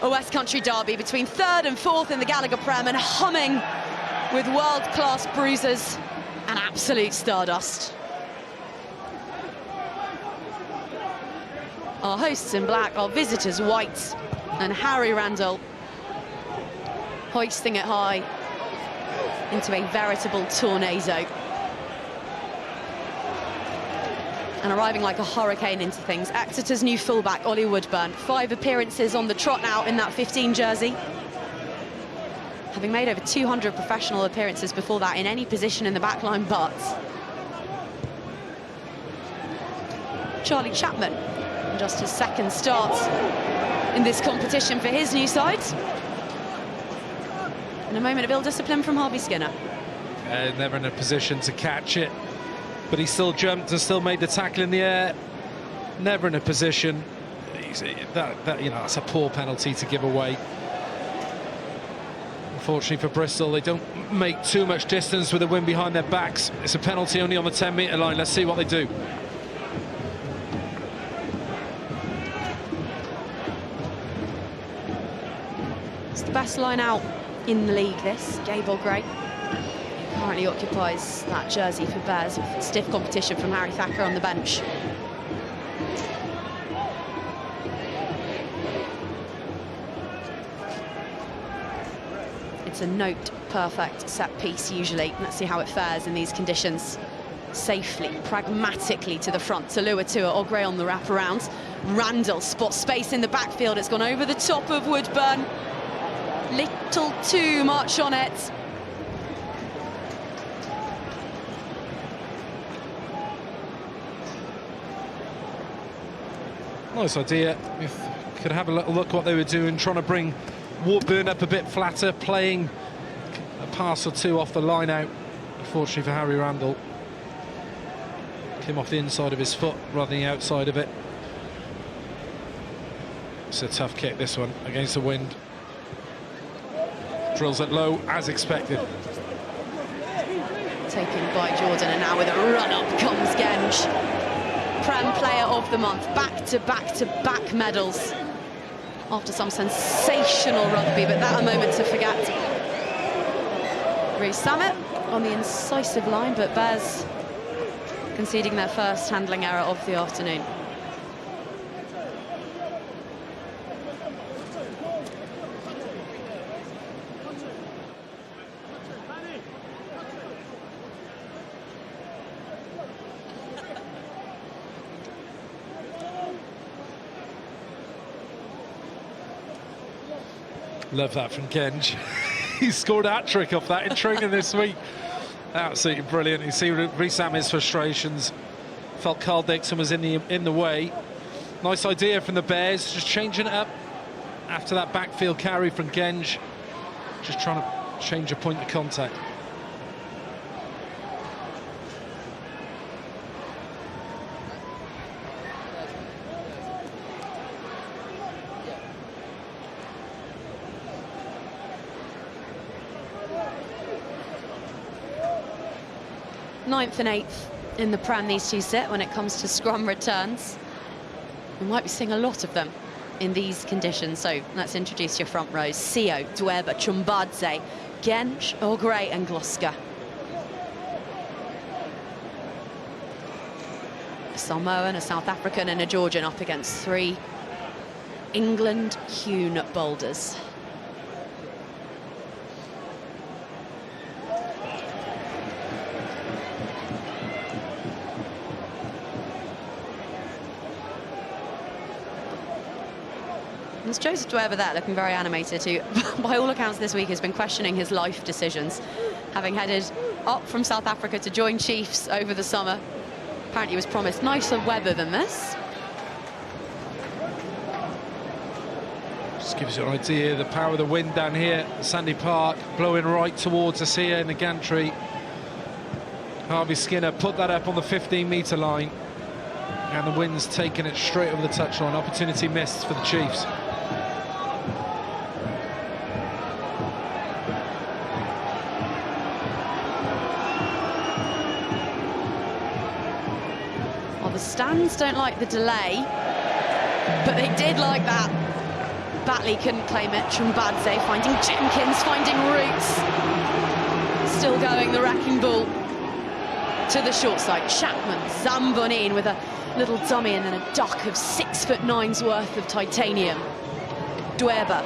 a West Country derby between 3rd and 4th in the Gallagher PREM, and humming with world-class bruisers and absolute stardust. Our hosts in black, our visitors white, and Harry Randall hoisting it high into a veritable tornado. And arriving like a hurricane into things. Exeter's new fullback, Ollie Woodburn, 5 appearances on the trot now in that 15 jersey. Having made over 200 professional appearances before that in any position in the backline but. Charlie Chapman, just his 2nd start in this competition for his new side. And a moment of ill discipline from Harvey Skinner. Never in a position to catch it, but he still jumped and still made the tackle in the air. Never in a position. That's a poor penalty to give away. Unfortunately for Bristol, they don't make too much distance with the wind behind their backs. It's a penalty only on the 10-metre line. Let's see what they do. It's the best line out in the league, this. Gable Gray currently occupies that jersey for Bears with stiff competition from Harry Thacker on the bench. It's a note-perfect set piece usually. Let's see how it fares in these conditions. Safely, pragmatically to the front. Talua Tua or Gray on the wraparound. Randall spots space in the backfield. It's gone over the top of Woodburn. Little too much on it. Nice idea. If you could have a little look what they were doing, trying to bring Woodburn up a bit flatter, playing a pass or two off the line out. Unfortunately for Harry Randall, came off the inside of his foot rather than the outside of it. It's a tough kick, this one, against the wind. Drills it low, as expected. Taken by Jordan, and now with a run-up comes Genge. PREM Player of the Month, back-to-back-to-back medals. After some sensational rugby, but that a moment to forget. Reece Samet on the incisive line, but Bears conceding their first handling error of the afternoon. Love that from Genge. He scored a hat-trick off that in training this week. Absolutely brilliant. You see Reece Samet's frustrations. Felt Carl Dixon was in the way. Nice idea from the Bears, just changing it up after that backfield carry from Genge. Just trying to change a point of contact. Ninth and 8th in the PREM, these two sit when it comes to scrum returns. We might be seeing a lot of them in these conditions, so let's introduce your front rows. Sio, Dweba, Chumbadze, Genge, O'Gray and Gloucester. A Samoan, a South African and a Georgian up against 3 England-hewn boulders. There's Joseph Dweba there, looking very animated, who, by all accounts this week, has been questioning his life decisions, having headed up from South Africa to join Chiefs over the summer. Apparently he was promised nicer weather than this. Just gives you an idea, the power of the wind down here at Sandy Park, blowing right towards us here in the gantry. Harvey Skinner put that up on the 15-metre line, and the wind's taking it straight over the touchline. Opportunity missed for the Chiefs. Well, the stands don't like the delay, but they did like that Batley couldn't claim it. Trumbadze finding Jenkins, finding Roots. Still going, the wrecking ball to the short side. Chapman, Zambonin with a little dummy and then a duck of 6'9's worth of titanium. Dweba.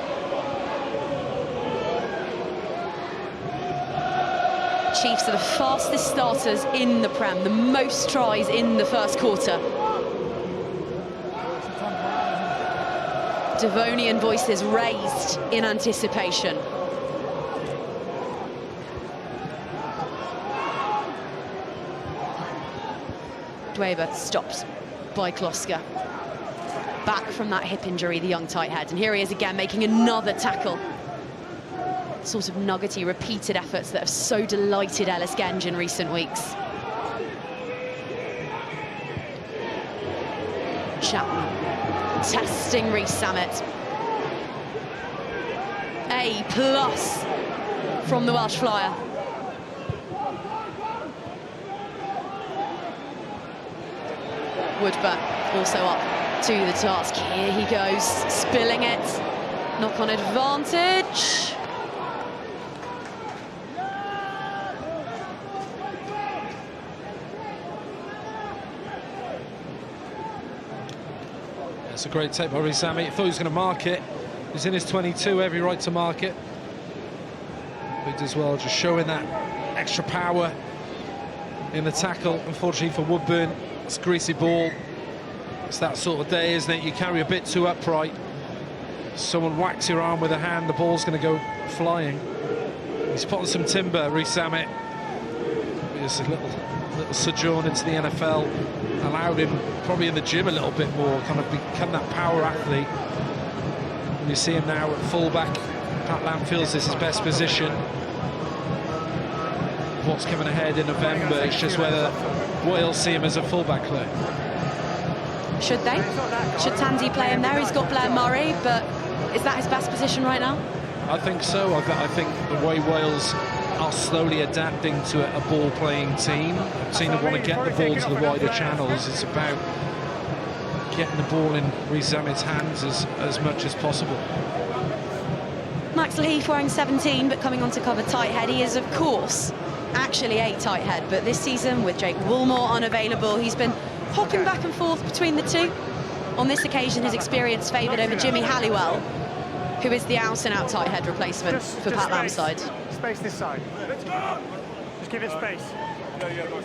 Chiefs are the fastest starters in the Prem, the most tries in the first quarter. Devonian voices raised in anticipation. Dweba stopped by Kloska. Back from that hip injury, the young tight head. And here he is again, making another tackle. Sort of nuggety, repeated efforts that have so delighted Ellis Genge in recent weeks. Chapman testing Reece Samet. A+ from the Welsh flyer. Woodburn also up to the task. Here he goes, spilling it. Knock on advantage. That's a great take by Reece Samet. He thought he was going to mark it. He's in his 22, every right to mark it. Big as well, just showing that extra power in the tackle. Unfortunately for Woodburn, it's a greasy ball. It's that sort of day, isn't it? You carry a bit too upright. Someone whacks your arm with a hand, the ball's going to go flying. He's put on some timber, Reece Samet. It's a little sojourn into the NFL. Allowed him probably in the gym a little bit more, kind of become that power athlete. And you see him now at fullback. Pat Lam feels this is his best position. What's coming ahead in November, it's just whether Wales see him as a fullback player. Should they? Should Tansey play him there? He's got Blair Murray, but is that his best position right now? I think so. I think the way Wales are slowly adapting to a ball-playing team, a team that want to get the ball to the wider channels, it's about getting the ball in Reece Samet's hands as much as possible. Max Leaf wearing 17, but coming on to cover tight head. He is, of course, actually a tight head, but this season, with Jake Woolmore unavailable, he's been hopping back and forth between the two. On this occasion, his experience favoured over Jimmy Halliwell, who is the out-and-out tight head replacement for Pat Lam's side. Space this side. Just give it space.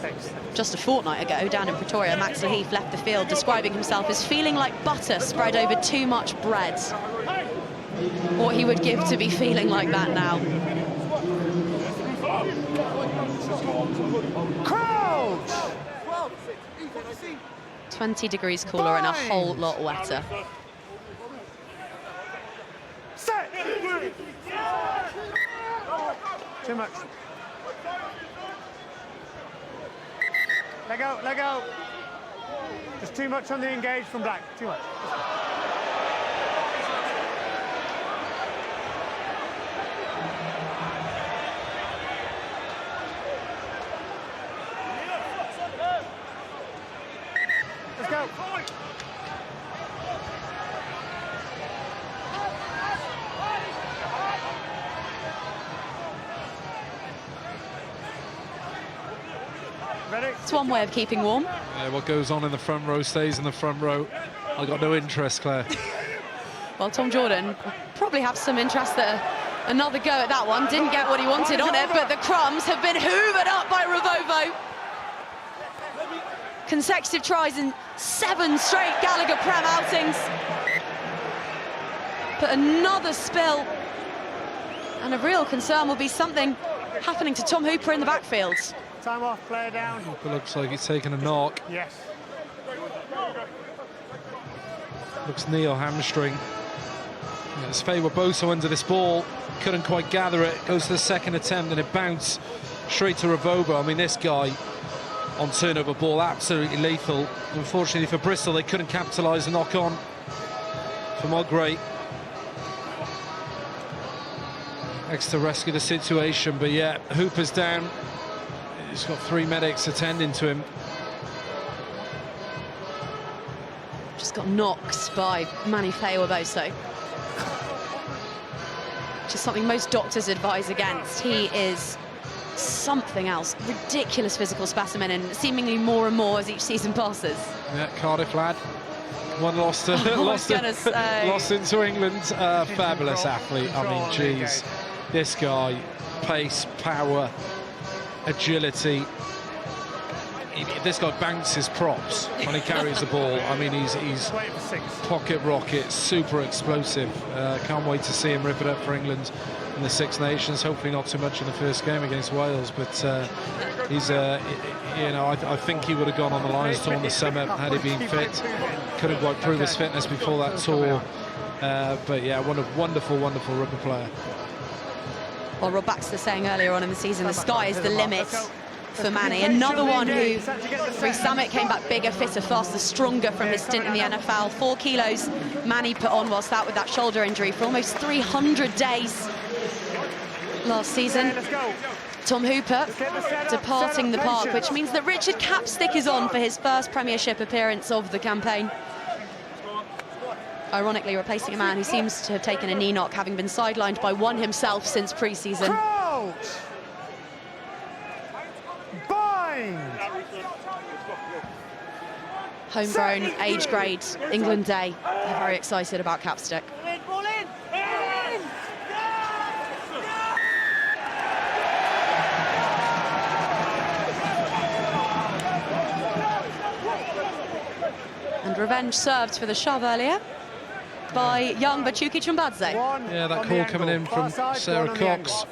Thanks. Just a fortnight ago, down in Pretoria, Max Leaf left the field describing himself as feeling like butter spread over too much bread. What he would give to be feeling like that now. Crouch! 20 degrees cooler and a whole lot wetter. Set! Too much. Let go, let go. Just too much on the engage from Black, too much. Let's go. Ready? It's one way of keeping warm. Yeah, what goes on in the front row stays in the front row. I got no interest, Claire. Well, Tom Jordan will probably have some interest there. Another go at that one. Didn't get what he wanted on it, but the crumbs have been hoovered up by Revovo. Consecutive tries in 7 straight Gallagher PREM outings. But another spill. And a real concern will be something happening to Tom Hooper in the backfield. Time off, player down. Hooper looks like he's taking a knock. Yes. Looks knee or hamstring. Yeah, it's Faye Boso under this ball. Couldn't quite gather it. Goes to the second attempt and it bounced straight to Revovo. I mean, this guy on turnover ball, absolutely lethal. Unfortunately for Bristol, they couldn't capitalise the knock on from Ogray. Exeter rescue the situation, but yeah, Hooper's down. He's got 3 medics attending to him. Just got knocked by Manny Faye Boso. which is something most doctors advise against. He is something else. Ridiculous physical specimen, and seemingly more and more as each season passes. Yeah, Cardiff lad. One lost lost into England. Fabulous athlete. I mean, geez, this guy, pace, power, agility. This guy bounces props when he carries the ball. I mean, he's pocket rocket, super explosive. Can't wait to see him rip it up for England in the Six Nations. Hopefully not too much in the first game against Wales, but he's you know, I think he would have gone on the Lions tour in the summer had he been fit. Couldn't quite prove his fitness before that tour, but yeah, wonderful rugby player. Well, Rob Baxter saying earlier on in the season, the sky is the limit for Manny. Another one who, Reece Samet, came back bigger, fitter, faster, stronger from his stint in the NFL. 4 kilos Manny put on whilst out with that shoulder injury for almost 300 days last season. Tom Hooper departing the park, which means that Richard Capstick is on for his first Premiership appearance of the campaign. Ironically replacing a man who seems to have taken a knee knock, having been sidelined by one himself since pre-season. Homegrown, age grade, England Day. They're very excited about Capstick. And revenge served for the shove earlier by young Bachuki Chumbadze. Yeah, that call coming in from Sarah Cox,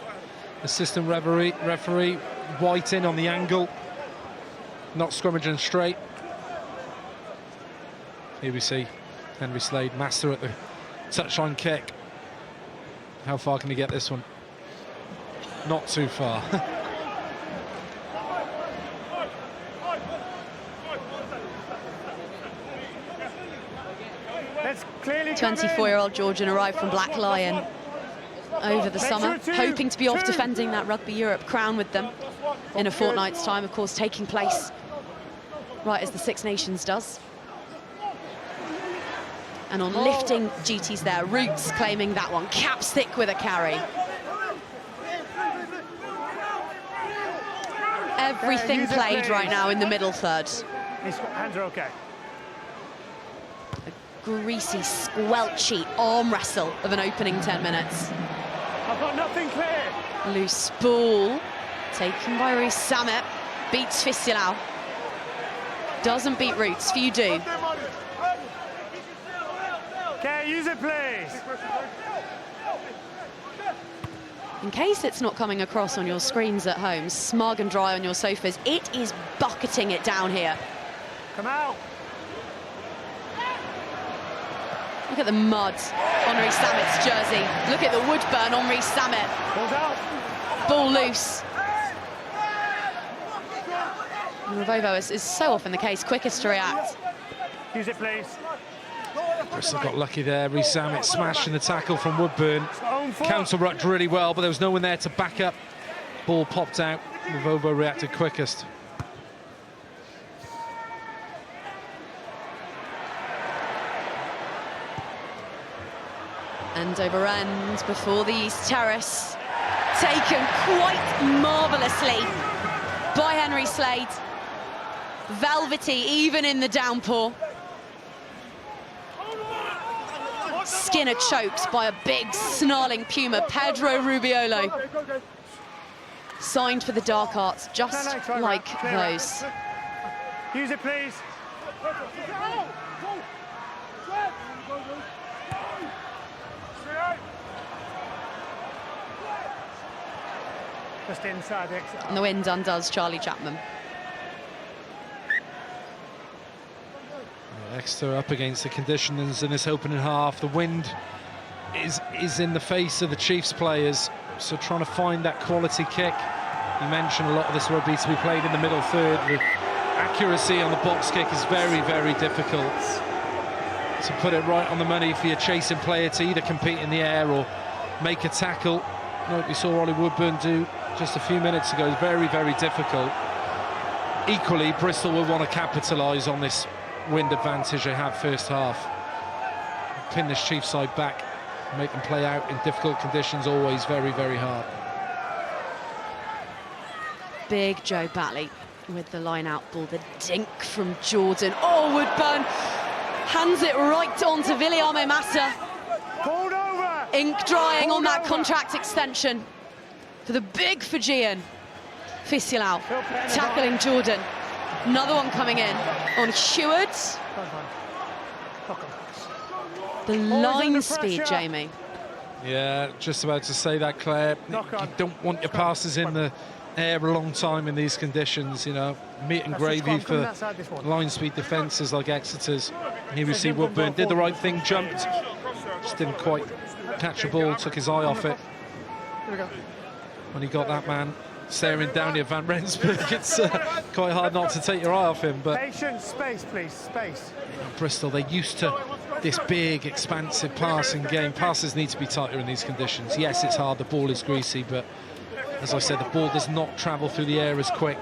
assistant referee. White in on the angle, not scrummaging straight. Here we see Henry Slade, master at the touchline kick. How far can he get this one? Not too far. That's clearly 24-year-old Georgian arrived from Black Lion over the summer, hoping to be off defending that Rugby Europe crown with them in a fortnight's time, of course, taking place right as the Six Nations does. And on lifting duties there, Roots claiming that one. Capstick with a carry. Everything played right now in the middle third. His hands are okay. A greasy, squelchy arm wrestle of an opening 10 minutes. I've got nothing clear. Loose ball taken by Reece Samet. Beats Fistilau. Doesn't beat Roots. Few do. Okay, use it, please. In case it's not coming across on your screens at home, smug and dry on your sofas, it is bucketing it down here. Come out. Look at the mud on Reece Samet's jersey. Look at the wood burn on Reece Samet. Ball's out. Ball loose. And Ravovo is so often the case, quickest to react. Use it, please. Bristol got lucky there. Reece Samet smashing the tackle from Woodburn. Counter-rucked really well, but there was no one there to back up. Ball popped out. Ravovo reacted quickest. End over end before the East Terrace. Taken quite marvellously by Henry Slade. Velvety even in the downpour. Skinner choked by a big snarling puma, Pedro Rubiolo. Signed for the dark arts, just like those. Use it, please. Just inside the exit. And the wind undoes Charlie Chapman. Exeter up against the conditions in this opening half. The wind is in the face of the Chiefs players, so trying to find that quality kick. You mentioned a lot of this rugby to be played in the middle third. The accuracy on the box kick is very, very difficult. To put it right on the money for your chasing player to either compete in the air or make a tackle. Like we saw Ollie Woodburn do just a few minutes ago. It's very, very difficult. Equally, Bristol will want to capitalise on this wind advantage they have first half. Pin this Chiefs side back make them play out in difficult conditions, always very, very hard. Big Joe Batley with the line-out ball, the dink from Jordan. Oh, Woodburn hands it right onto Viliame Massa. Pulled over! Ink drying Pulled on that over. contract extension for the big Fijian. Fisilau tackling Jordan. Another one coming in on Heward. The line speed, Jamie. Yeah, just about to say that, Claire. You don't want your passes in the air a long time in these conditions, you know. Meat and gravy for line speed defences like Exeter's. Here we see Woodburn did the right thing, jumped, just didn't quite catch a ball, took his eye off it. When he got that man staring down near Van Rensburg, it's quite hard not to take your eye off him. But patience, space, please, space. Bristol, they're used to this big, expansive passing game. Passes need to be tighter in these conditions. Yes, it's hard, the ball is greasy, but as I said, the ball does not travel through the air as quick.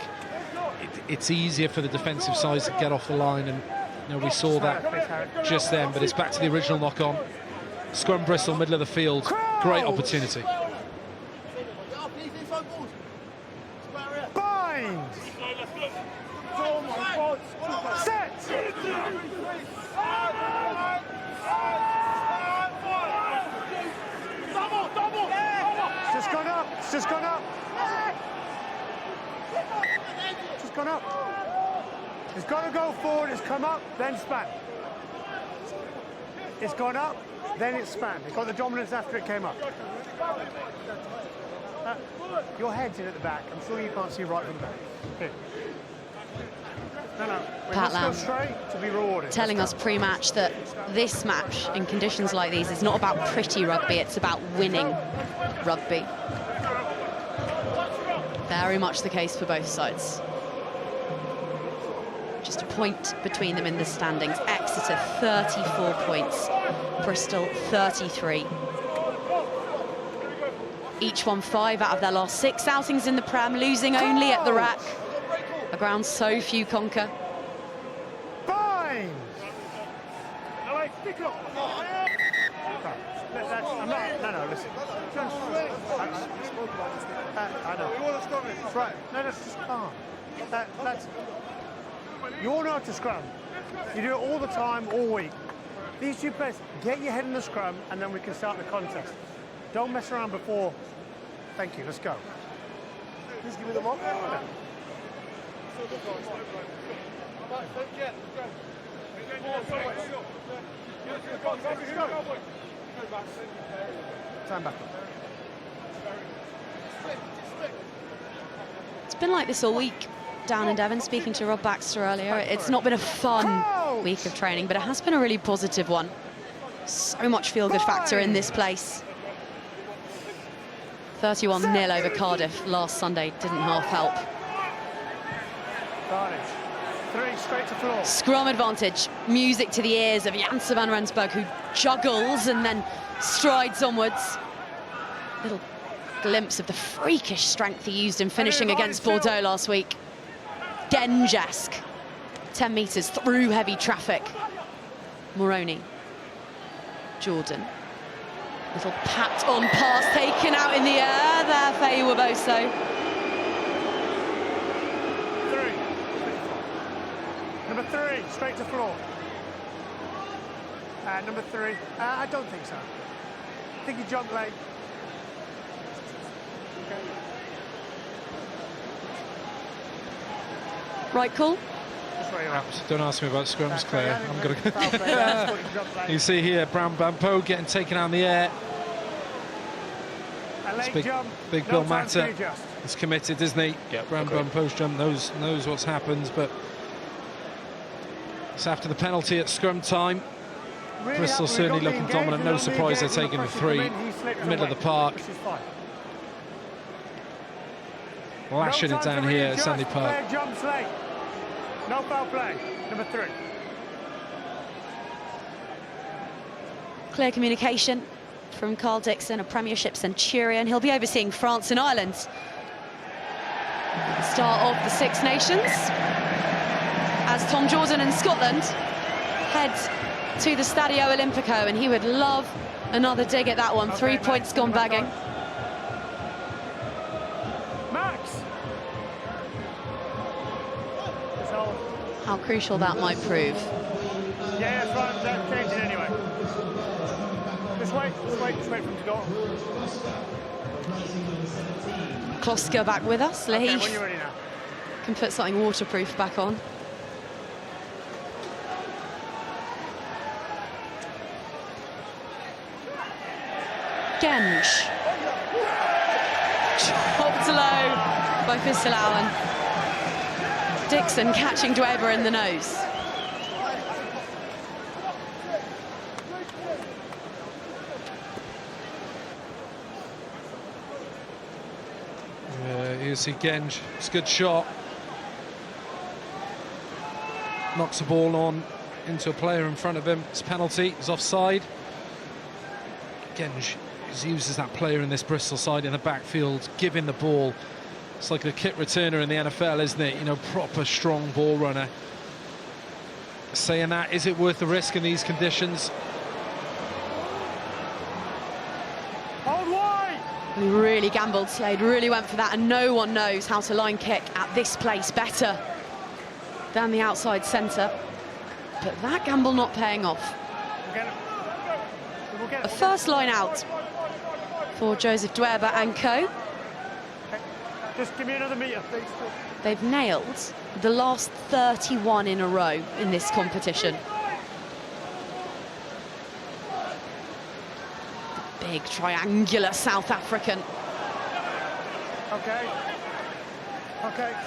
It's easier for the defensive sides to get off the line, and you know, we saw that just then, but it's back to the original knock-on. Scrum Bristol, middle of the field, great opportunity. Bind! Set! It's just gone up, it's just gone up. Just gone up. It's got to go forward, it's come up, then span. It's gone up, then it's span. It got the dominance after it came up. Your head's in at the back. I'm sure you can't see right from the back. Here. No. We Pat must go Lam straight to be rewarded. telling us pre-match that this match, in conditions like these, is not about pretty rugby, it's about winning rugby. Very much the case for both sides. Just a point between them in the standings. Exeter 34 points, Bristol 33. Each won 5 out of their last 6 outings in the Prem, losing only at the rack. A ground so few conquer. Bind! No, listen. I know. Right, no, that's just calm. You all know how to scrum. You do it all the time, all week. These two players, get your head in the scrum, and then we can start the contest. Don't mess around before. Thank you, let's go. Please give me the mark. Time back. It's been like this all week down in Devon, speaking to Rob Baxter earlier. It's not been a fun week of training, but it has been a really positive one. So much feel-good factor in this place. 31-0 over Cardiff last Sunday didn't half help. Cardiff. 3 straight to floor. Scrum advantage, music to the ears of Janse van Rensburg, who juggles and then strides onwards. Little glimpse of the freakish strength he used in finishing against Bordeaux last week. Gengesque. 10 metres through heavy traffic. Moroni. Jordan. Little pat on pass taken out in the air there, Faye Waboso. 3. Number 3, straight to floor. Number 3, I don't think so. I think he jumped late. Okay. Right call? Don't ask me about scrums, Claire. I'm going to. You see here, Brown Bampo getting taken out in the air. It's big Bill Matter is committed, isn't he? Yeah. Brown post jump knows what's happened, but it's after the penalty at scrum time. Bristol certainly looking dominant. No surprise they're taking the 3, middle of the park. Lashing it down here at Sandy Park. Jumps late. No foul play. Number 3. Clear communication from Carl Dixon, a Premiership centurion. He'll be overseeing France and Ireland. Start of the Six Nations, as Tom Jordan and Scotland head to the Stadio Olimpico, and he would love another dig at that one. Okay, 3 Max, points gone come back begging. Max! Just hold. How crucial that might prove. Yeah, that's right, that's changing anyway. Just wait for him to go. Kloska back with us. Okay, Lahith when you're ready now. can put something waterproof back on. Genge. Chopped low by Fistelauen. Dixon catching Dweber in the nose. You see Genge, it's a good shot. Knocks the ball on into a player in front of him. It's a penalty, it's offside. Genge uses that player in this Bristol side in the backfield, giving the ball. It's like a kick returner in the NFL, isn't it? You know, proper strong ball runner. Saying that, is it worth the risk in these conditions? Hold wide! He really gambled, Slade, really went for that, and no one knows how to line kick at this place better than the outside centre. But that gamble not paying off. A first line out for Joseph Dweber and co. Just give me another metre, please. They've nailed the last 31 in a row in this competition. The big triangular South African. Okay.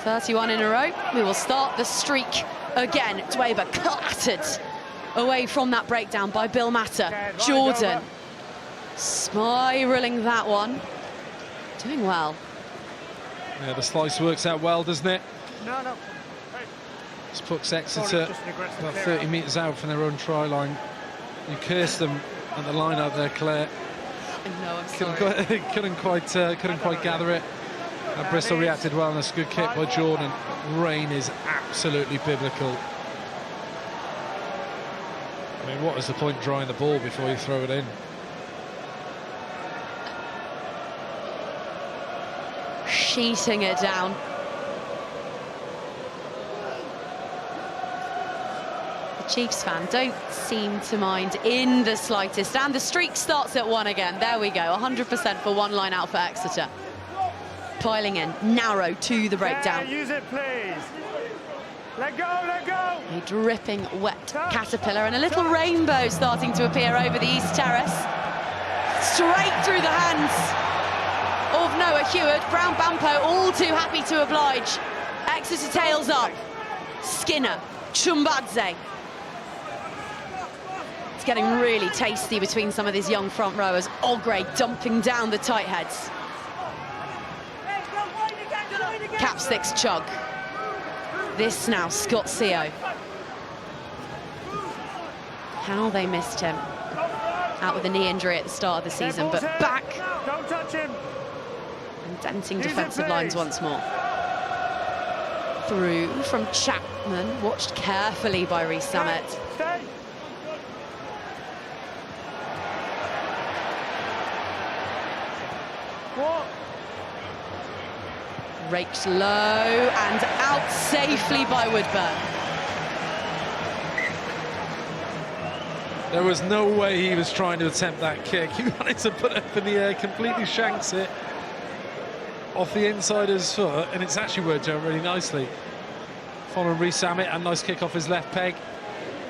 31 in a row. We will start the streak again. Dweber clattered away from that breakdown by Bill Matter. Jordan spiralling that one. Doing well. Yeah, the slice works out well, doesn't it? No. This puts Exeter about 30 metres out from their own try line. You curse them at the line out there, Claire. No, I'm sorry. couldn't quite gather it. Bristol reacted well, and that's a good kick by Jordan. Rain is absolutely biblical. I mean, what is the point drying the ball before you throw it in? Sheeting it down. The Chiefs fan don't seem to mind in the slightest, and the streak starts at 1 again. There we go, 100% for one line out for Exeter. Piling in, narrow to the breakdown. Yeah, use it, please. Let go. A dripping wet caterpillar and a little rainbow starting to appear over the East Terrace. Straight through the hands of Noah Heward. Brown Bampo all too happy to oblige. Exeter tails up. Skinner, Chumbadze. It's getting really tasty between some of these young front rowers. Ogre dumping down the tight heads. Capsticks chug. This now, Scott Seo. How they missed him. Out with a knee injury at the start of the season, but back. Don't touch him. And denting defensive lines once more. Through from Chapman, watched carefully by Reece Samet. Stay. What? Raked low and out safely by Woodburn. There was no way he was trying to attempt that kick. He wanted to put it up in the air, completely shanks it off the insider's foot, and it's actually worked out really nicely. Following Reece Samet, a nice kick off his left peg.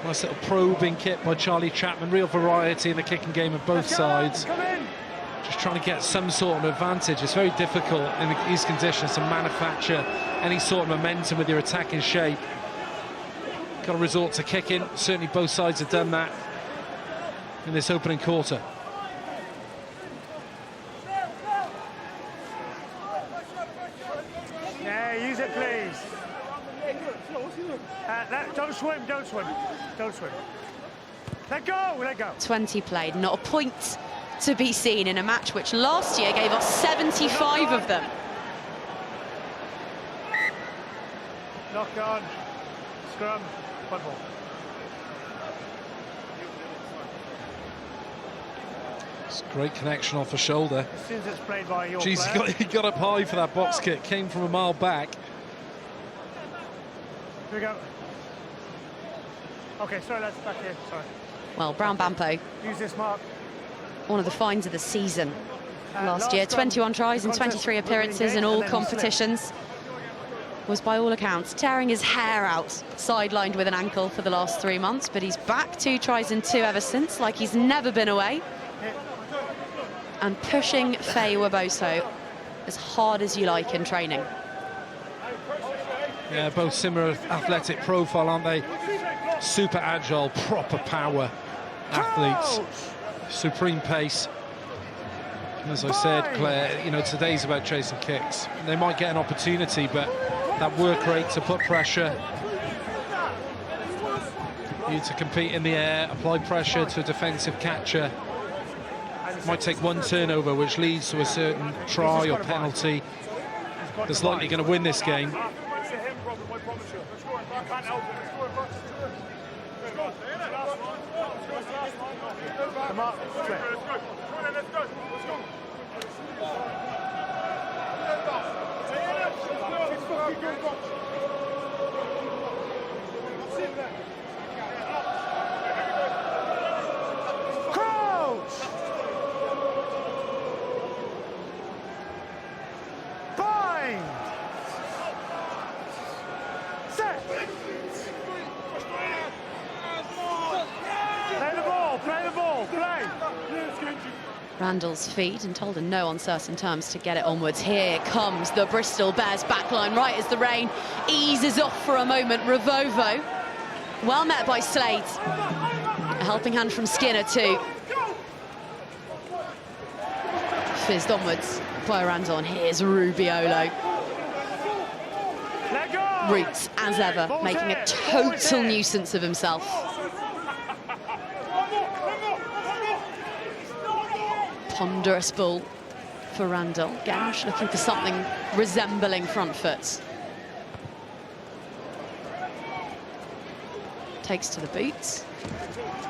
Nice little probing kick by Charlie Chapman. Real variety in the kicking game of both sides. Come in. Just trying to get some sort of advantage. It's very difficult in these conditions to manufacture any sort of momentum with your attacking shape. Got to resort to kicking. Certainly both sides have done that in this opening quarter. Yeah, use it, please. Don't swim. Let go. 20 played, not a point to be seen in a match which last year gave us 75 of them. Knock on. Scrum. Football. It's great connection off the shoulder. As soon as it's played by your Jeez, player. he got up high for that box kick, came from a mile back. Here we go. Okay, sorry, lads, back here. Sorry. Well, Brown Bampo, Use this, Mark. one of the finds of the season last last year. time, 21 tries the and 23 contest appearances was in all engaged and then he slipped. competitions. Was by all accounts tearing his hair out, sidelined with an ankle for the last 3 months, but he's back, 2 tries and 2 ever since, like he's never been away. And pushing Faye Waboso as hard as you like in training. Yeah, both similar athletic profile, aren't they? Super agile, proper power athletes, supreme pace. And as I said, Claire, you know, today's about chasing kicks. They might get an opportunity, but that work rate to put pressure, you to compete in the air, apply pressure to a defensive catcher. Might take one turnover, which leads to a certain try or penalty that's likely going to win this game. Come on, split. Crouch! Bind! Set! Play the ball, play the ball, play! Randall's feed and told in no uncertain terms to get it onwards. Here comes the Bristol Bears backline right as the rain eases off for a moment. Revovo, well met by Slade. A helping hand from Skinner too. Fizzed onwards by Randall, and here's Rubiolo. Let go! Roots, as ever, making a total nuisance of himself. Ponderous ball for Randall. Gash looking for something resembling front foot. Takes to the boots,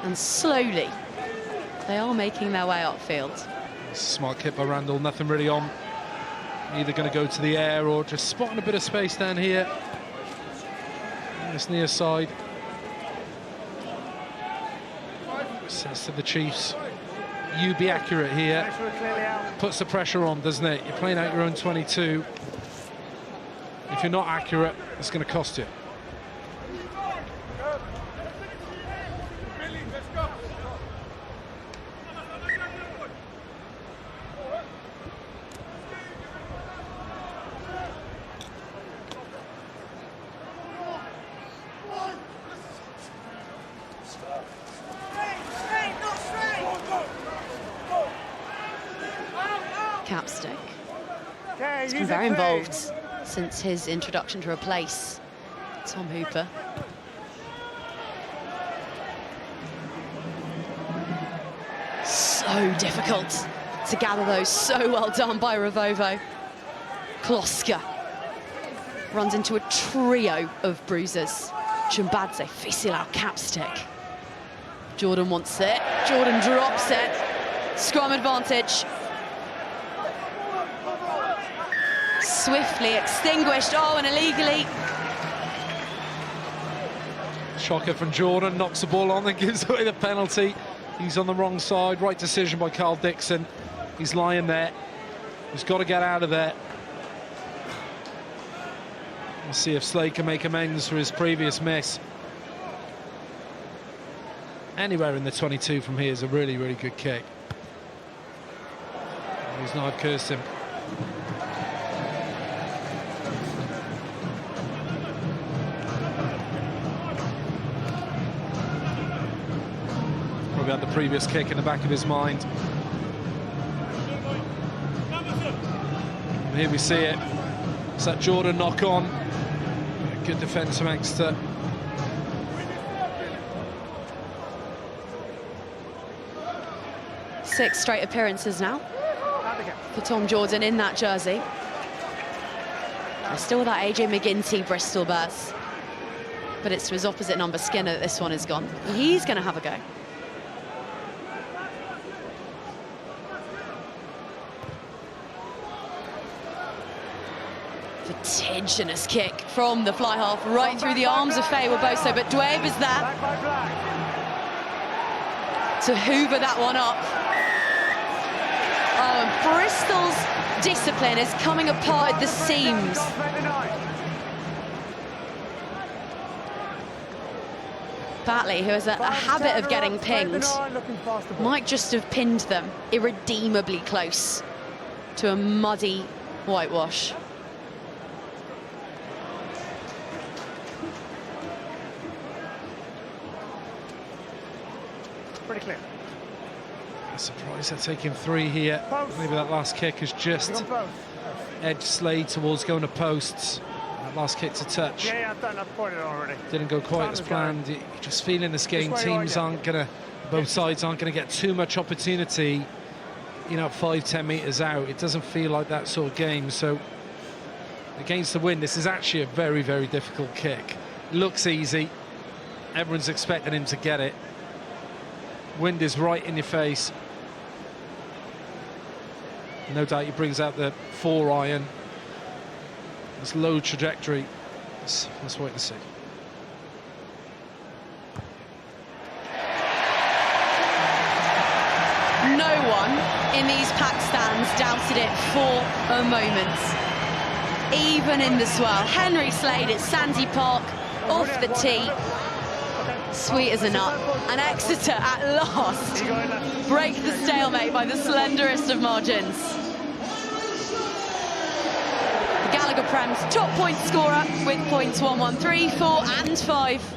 and slowly they are making their way upfield. Smart kick by Randall, nothing really on. Either going to go to the air or just spotting a bit of space down here. This near side. Says to the Chiefs, you be accurate here. Make sure we're clearly out. Puts the pressure on, doesn't it? You're playing out your own 22. If you're not accurate, it's going to cost you. Capstick. Okay, He's been very involved since his introduction to replace Tom Hooper. So difficult to gather those. So well done by Revovo. Kloska runs into a trio of bruisers. Chumbadze, Fisilau, Capstick. Jordan wants it. Jordan drops it. Scrum advantage. Swiftly extinguished. Oh, and illegally. Shocker from Jordan, knocks the ball on and gives away the penalty. He's on the wrong side. Right decision by Carl Dixon. He's lying there. He's got to get out of there. We'll see if Slade can make amends for his previous miss. Anywhere in the 22 from here is a really, really good kick. He's not cursed him. Probably had the previous kick in the back of his mind. And here we see it. It's that Jordan knock on. Good defence from Exeter. Six straight appearances now for Tom Jordan in that jersey. Still that AJ McGinty Bristol Bears, but it's to his opposite number, Skinner, that this one is gone. He's going to have a go. Vertiginous kick from the fly half right through the arms of Faye Waboso, but Dwayne is there to hoover that one up. Oh, and Bristol's discipline is coming apart at the seams. Batley, who has a habit of getting pinged, might just have pinned them irredeemably close to a muddy whitewash. Pretty clear. I'm surprised they're taking 3 here. Maybe that last kick has just edged Slade towards going to posts. That last kick to touch. Yeah, I've done. I've pointed already. Didn't go quite as planned. You're just feeling this game. Teams aren't gonna, both sides aren't gonna get too much opportunity. You know, 5-10 meters out. It doesn't feel like that sort of game. So against the wind, this is actually a very, very difficult kick. Looks easy. Everyone's expecting him to get it. Wind is right in your face. No doubt he brings out the 4-iron. This low trajectory. Let's wait and see. No one in these packed stands doubted it for a moment. Even in the swell, Henry Slade at Sandy Park, off the tee. Sweet as a nut. And Exeter at last break the stalemate by the slenderest of margins. The Gallagher PREM's top point scorer with points 1, 1, 3, 4 and 5.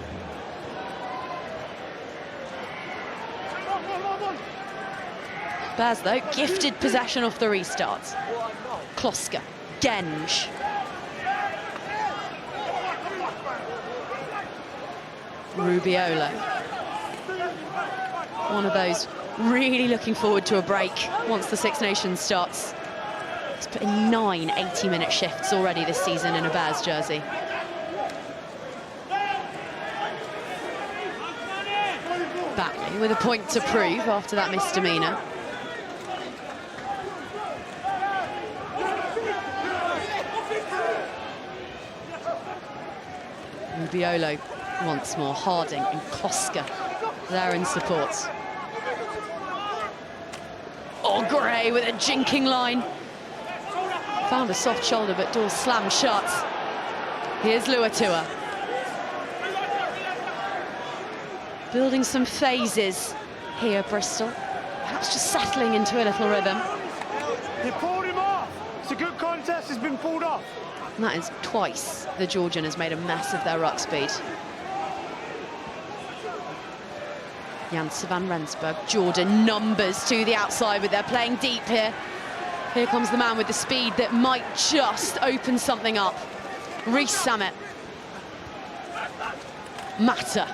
Bears, though, gifted possession off the restart. Kloska, Genge. Rubiolo. One of those really looking forward to a break once the Six Nations starts. He's put in 9 80-minute shifts already this season in a Bears jersey. Batley with a point to prove after that misdemeanor. Rubiolo once more, Harding and Kloska there in support. Oh, Gray with a jinking line. Found a soft shoulder, but door slammed shut. Here's Luatua. Building some phases here, Bristol. Perhaps just settling into a little rhythm. You pulled him off. It's a good contest, it's been pulled off. And that is twice the Georgian has made a mess of their ruck speed. Janse van Rensburg, Jordan numbers to the outside, but they're playing deep here. Here comes the man with the speed that might just open something up. Reece Samet. Mata.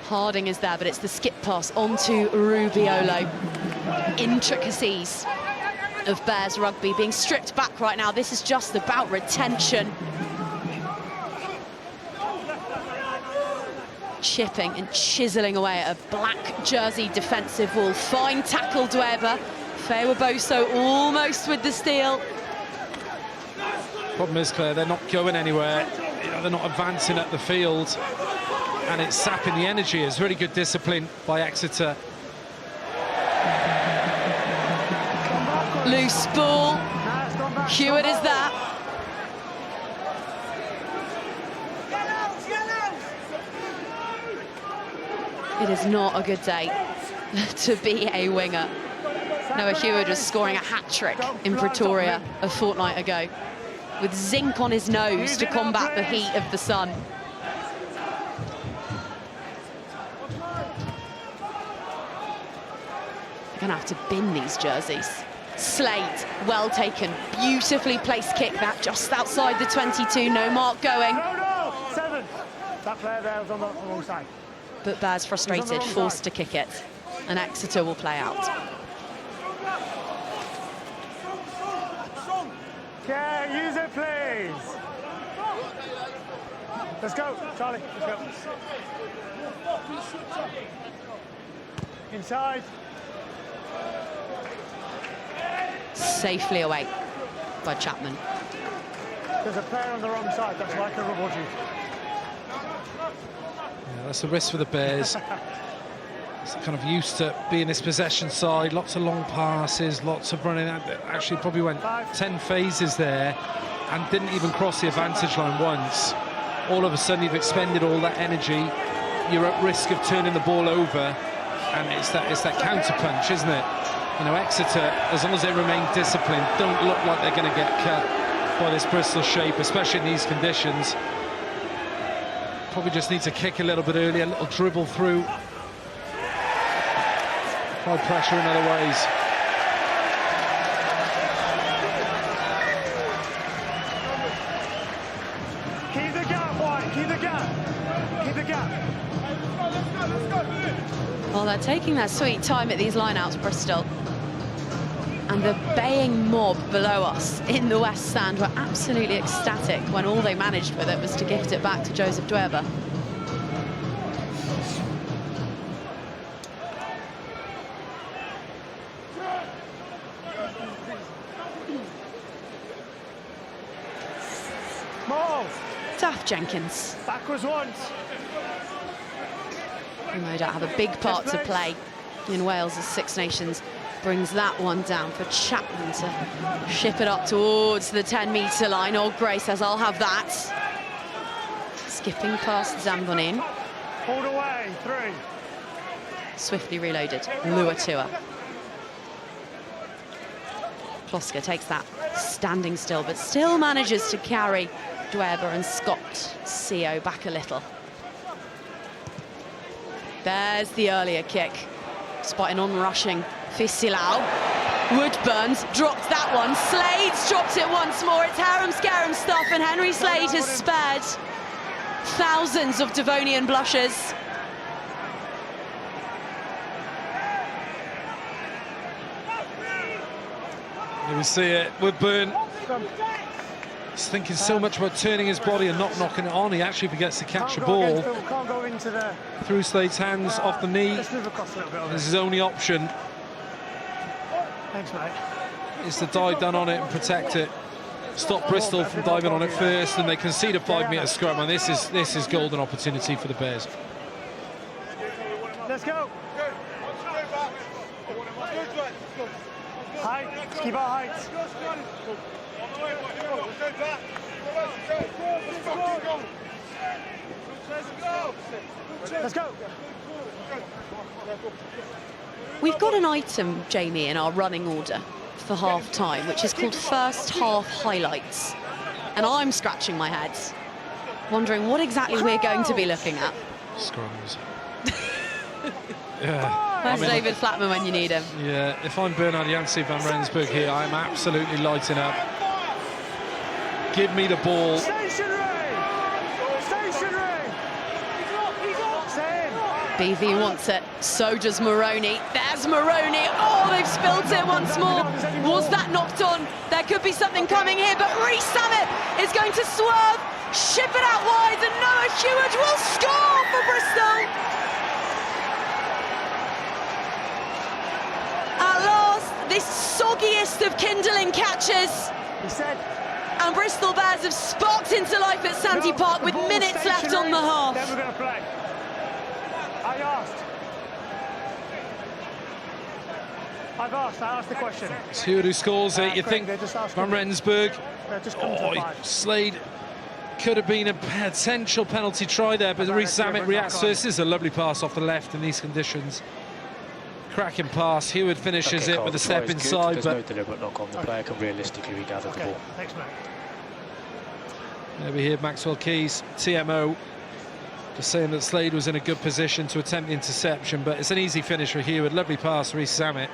Harding is there, but it's the skip pass onto Rubiolo. Intricacies of Bears rugby being stripped back right now. This is just about retention. Chipping and chiseling away at a black jersey defensive wall. Fine tackle, Dweba. Faye Waboso almost with the steal. Problem is, Claire, they're not going anywhere. You know, they're not advancing up the field, and it's sapping the energy. It's really good discipline by Exeter. Loose ball. Hewitt is there. It is not a good day to be a winger. Noah Hewitt was scoring a hat-trick in Pretoria a fortnight ago with zinc on his nose to combat the heat of the sun. They're going to have to bin these jerseys. Slade, well taken, beautifully placed kick, that just outside the 22, no mark going. No, 7. That player there was on the wrong side. But Bears frustrated, forced to kick it, and Exeter will play out. Okay, use it, please. Let's go, Charlie, let's go. Inside. Safely away by Chapman. There's a player on the wrong side, that's like a rubble duty. Yeah, that's a risk for the Bears. It's kind of used to being this possession side, lots of long passes, lots of running. Actually probably went 10 phases there and didn't even cross the advantage line once. All of a sudden you've expended all that energy, you're at risk of turning the ball over, and it's that counter punch, isn't it? You know, Exeter, as long as they remain disciplined, don't look like they're going to get cut by this Bristol shape, especially in these conditions. Probably just need to kick a little bit earlier, a little dribble through. Apply pressure in other ways. Keep the gap, White, keep the gap. Keep the gap. Well, they're taking their sweet time at these lineouts, Bristol. And the baying mob below us in the West Stand were absolutely ecstatic when all they managed with it was to gift it back to Joseph Dwerber. Mo! Taff Jenkins Backwards once. will no doubt have a big part to play in Wales as Six Nations brings that one down for Chapman to ship it up towards the 10-metre line. Old Gray says, I'll have that. Skipping past Zambonin. Hold away, 3. Swiftly reloaded. Luatua. Kloska takes that standing still, but still manages to carry Dwerber and Scott CO back a little. There's the earlier kick, despite an on-rushing Fisilau. Woodburn's dropped that one. Slade's dropped it once more. It's harem-scarum stuff, and Henry Slade has spared thousands of Devonian blushes. Here we see it, Woodburn. He's thinking so much about turning his body and not knocking it on. He actually forgets to catch the ball. Can't go into the... Through Slade's hands, off the knee. Let's move across a little bit. This is his only option. Thanks, mate. Is to dive down on it and protect it. Stop Bristol from diving on it first, and they concede a 5-metre scrum, and this is golden opportunity for the Bears. Let's go. Height, keep our heights. Let's go. We've got an item, Jamie, in our running order for half-time, which is called First Half Highlights. And I'm scratching my head, wondering what exactly we're going to be looking at. Scrums. Yeah. Where's David Flatman when you need him? Yeah, if I'm Bernard Janssen van Rensburg here, I'm absolutely lighting up. Give me the ball. Stationary! Stationary! Same. BV wants it, so does Moroney. There's Moroney. Oh, they've spilt it once more. Was that knocked on? There could be something coming here, but Reece Samet is going to swerve, ship it out wide, and Noah Heward will score for Bristol. At last, this soggiest of kindling catches. He said. And Bristol Bears have sparked into life at Sandy Park with minutes left on the half. Then we're going to play. I asked the question. It's Heward who scores it. You think Van Rensburg. Slade could have been a potential penalty try there, but Reece Samet reacts first. This is a lovely pass off the left in these conditions. Cracking pass. Heward finishes it with a step inside. There's no deliberate knock on. The player can realistically regather the ball. Thanks, mate. There we hear Maxwell Keys, TMO, just saying that Slade was in a good position to attempt the interception, but it's an easy finish for Heward. Lovely pass, Reece Samet.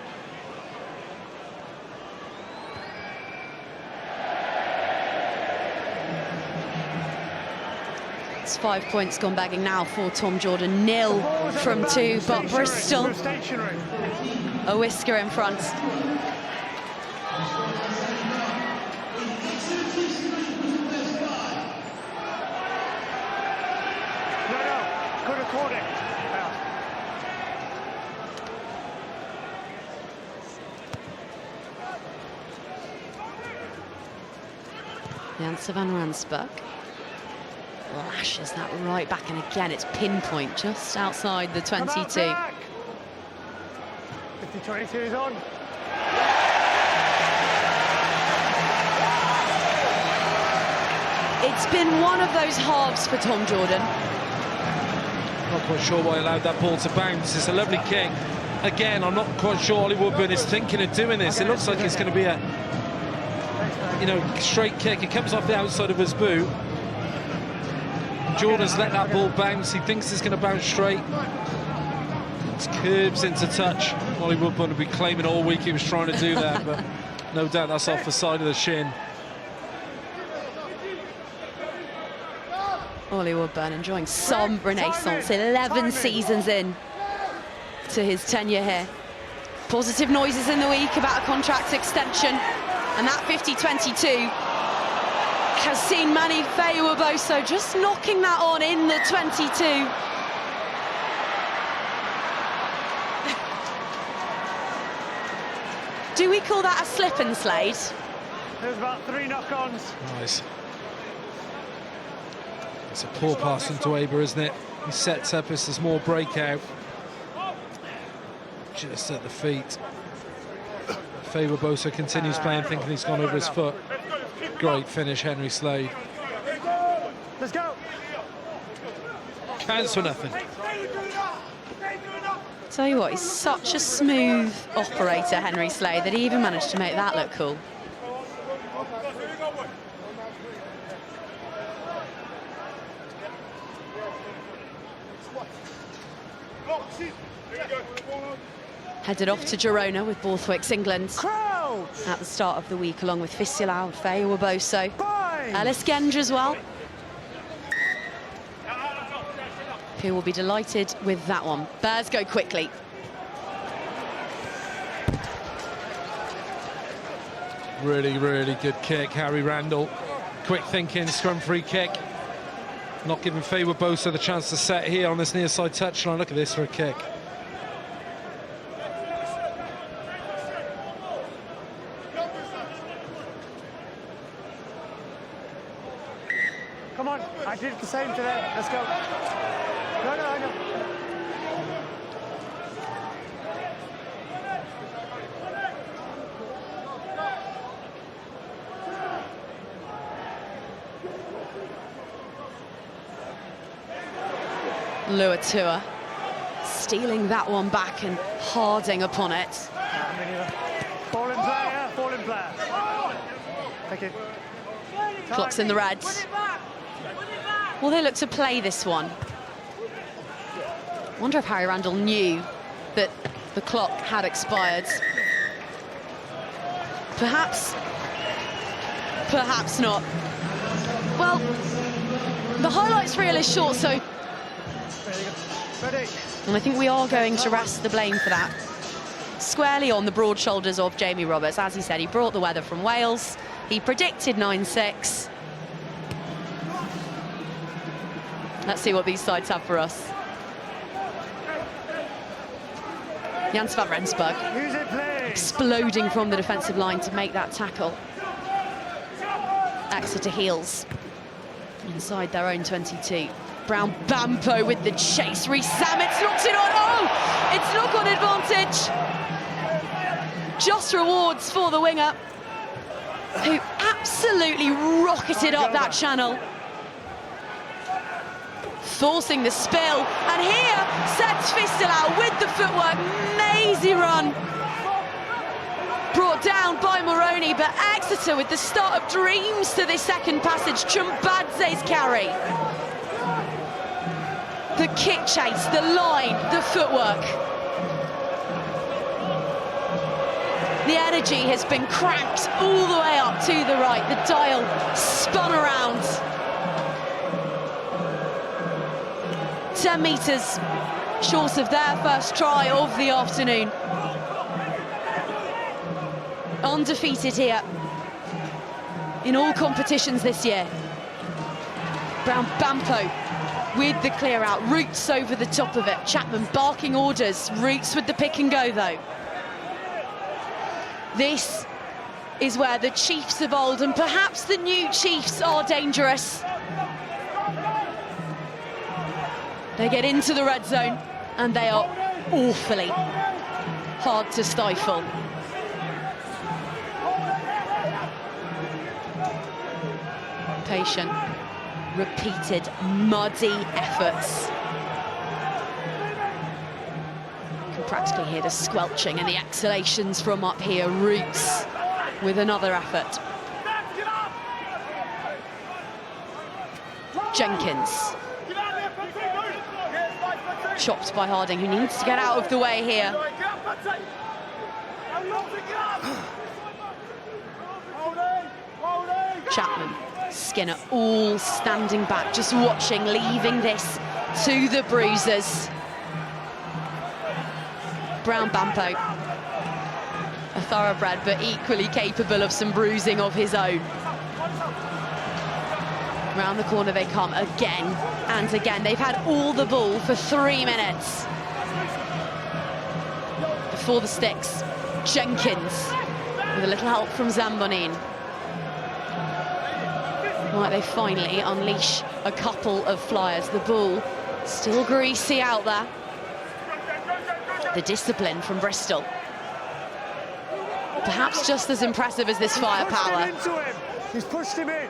It's 5 points gone bagging now for Tom Jordan. 0 from 2, but Bristol a whisker in front. Good recording. Janse van Rensburg lashes that right back, and again it's pinpoint just outside the 22. 50-22 is on. It's been one of those halves for Tom Jordan. Not quite sure why he allowed that ball to bounce. It's a lovely kick. Again, I'm not quite sure Ollie Woodburn is thinking of doing this. It looks like it's going to be a, straight kick. It comes off the outside of his boot. Jordan's let that ball bounce. He thinks it's going to bounce straight. It curves into touch. Ollie Woodburn will be claiming all week he was trying to do that, but no doubt that's off the side of the shin. Ollie Woodburn enjoying some renaissance, 11 seasons in to his tenure here. Positive noises in the week about a contract extension, and that 50-22 has seen Manny Feiwaboso just knocking that on in the 22. Do we call that a slip and slide? There's about 3 knock-ons. Nice. It's a poor pass into Aber, isn't it? He sets up as there's more breakout. Just at the feet. Feiwaboso continues playing, thinking he's gone over his foot. Great finish, Henry Slade. Let's go. Counts for nothing. Tell you what, he's such a smooth operator, Henry Slade, that he even managed to make that look cool. Headed off to Girona with Borthwick's England Crouch. at the start of the week, along with Fisilau, Feiwaboso, Ellis Genge as well, who will be delighted with that one. Bears go quickly. Really, really good kick, Harry Randall. Quick thinking, scrum free kick. Not giving Feiwaboso the chance to set here on this near side touchline. Look at this for a kick. Come on, I did the same today. Let's go. No, I know. Luatua stealing that one back and Harding upon it. Falling player. Thank you. Clock's in the red. Will they look to play this one? Wonder if Harry Randall knew that the clock had expired. Perhaps not. Well, the highlights reel is short, so... Ready. And I think we are going to rest the blame for that squarely on the broad shoulders of Jamie Roberts. As he said, he brought the weather from Wales. He predicted 9-6. Let's see what these sides have for us. Janse van Rensburg exploding from the defensive line to make that tackle. Exeter heels inside their own 22. Brown Bampo with the chase. Reece Sammet's knocks it on. Oh, it's knock-on advantage. Just rewards for the winger, who absolutely rocketed up that channel, forcing the spill. And here, Seth Fisilau with the footwork, mazy run. Brought down by Moroni, but Exeter with the start of dreams to this second passage. Chumbadze's carry. The kick chase, the line, the footwork. The energy has been cranked all the way up to the right. The dial spun around. 10 metres short of their first try of the afternoon. Undefeated here in all competitions this year. Brown Bampo with the clear out, Roots over the top of it. Chapman barking orders, Roots with the pick and go though. This is where the Chiefs of old and perhaps the new Chiefs are dangerous. They get into the red zone and they are awfully hard to stifle. Patient, repeated, muddy efforts. You can practically hear the squelching and the exhalations from up here. Roots with another effort. Jenkins. Chopped by Harding, who needs to get out of the way here. Chapman, Skinner, all standing back, just watching, leaving this to the bruisers. Brown Bampo, a thoroughbred, but equally capable of some bruising of his own. Round the corner they come again and again. They've had all the ball for 3 minutes. Before the sticks, Jenkins with a little help from Zambonin. Might they finally unleash a couple of flyers? The ball still greasy out there. The discipline from Bristol, perhaps just as impressive as this firepower. He's pushed him in.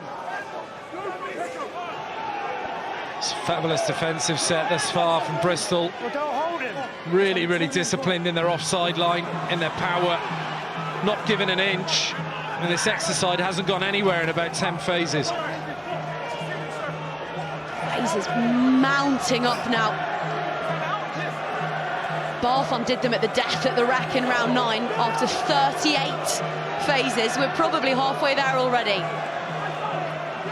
It's a fabulous defensive set thus far from Bristol. Well, don't hold him. Really, really disciplined in their offside line, in their power, not giving an inch. And this exercise hasn't gone anywhere in about 10 phases. Phases mounting up now. Bath undid them at the death at the rack in round 9 after 38 phases. We're probably halfway there already.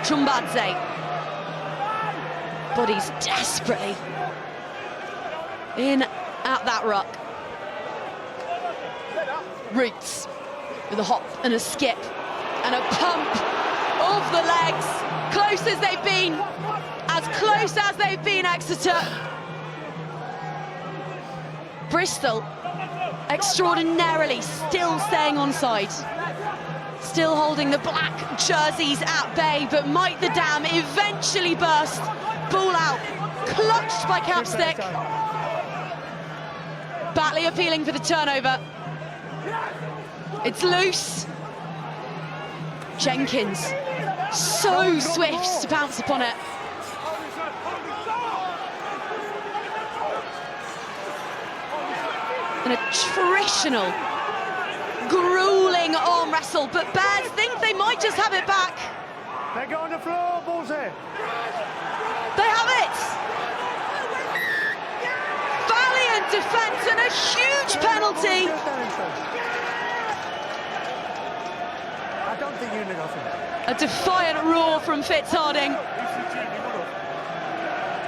Chumbadze. Bodies desperately in at that ruck. Roots with a hop and a skip and a pump of the legs. Close as they've been. As close as they've been, Exeter. Bristol extraordinarily still staying onside. Still holding the black jerseys at bay, but might the dam eventually burst? Ball out, clutched by Capstick. Batley appealing for the turnover. It's loose. Jenkins, so swift to pounce upon it. An attritional, grueling arm wrestle, but Bears think they might just have it back. They go on the floor, ball's here. They have it! Valiant defence and a huge penalty. I don't think you need nothing. A defiant roar from Fitzharding.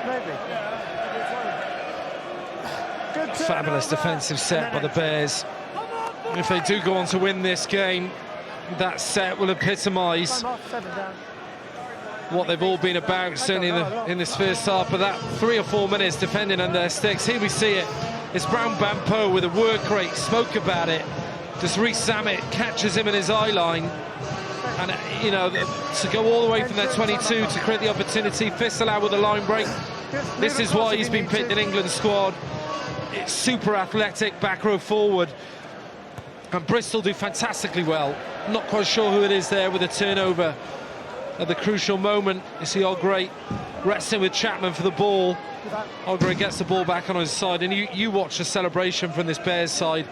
Maybe. Fabulous defensive set by the Bears. If they do go on to win this game, that set will epitomise what they've all been about, certainly in this first half. But that 3 or 4 minutes defending on their sticks, here we see it. It's Brown Bampo with a work rate, spoke about it. Just Rees-Zammit catches him in his eye line. And, you know, to go all the way from their 22 to create the opportunity, Fisselau with a line break. This is why he's been picked in England's squad. It's super athletic, back row forward. And Bristol do fantastically well. Not quite sure who it is there with a turnover at the crucial moment. You see Ogre wrestling with Chapman for the ball. Ogre gets the ball back on his side, and you watch the celebration from this Bears side.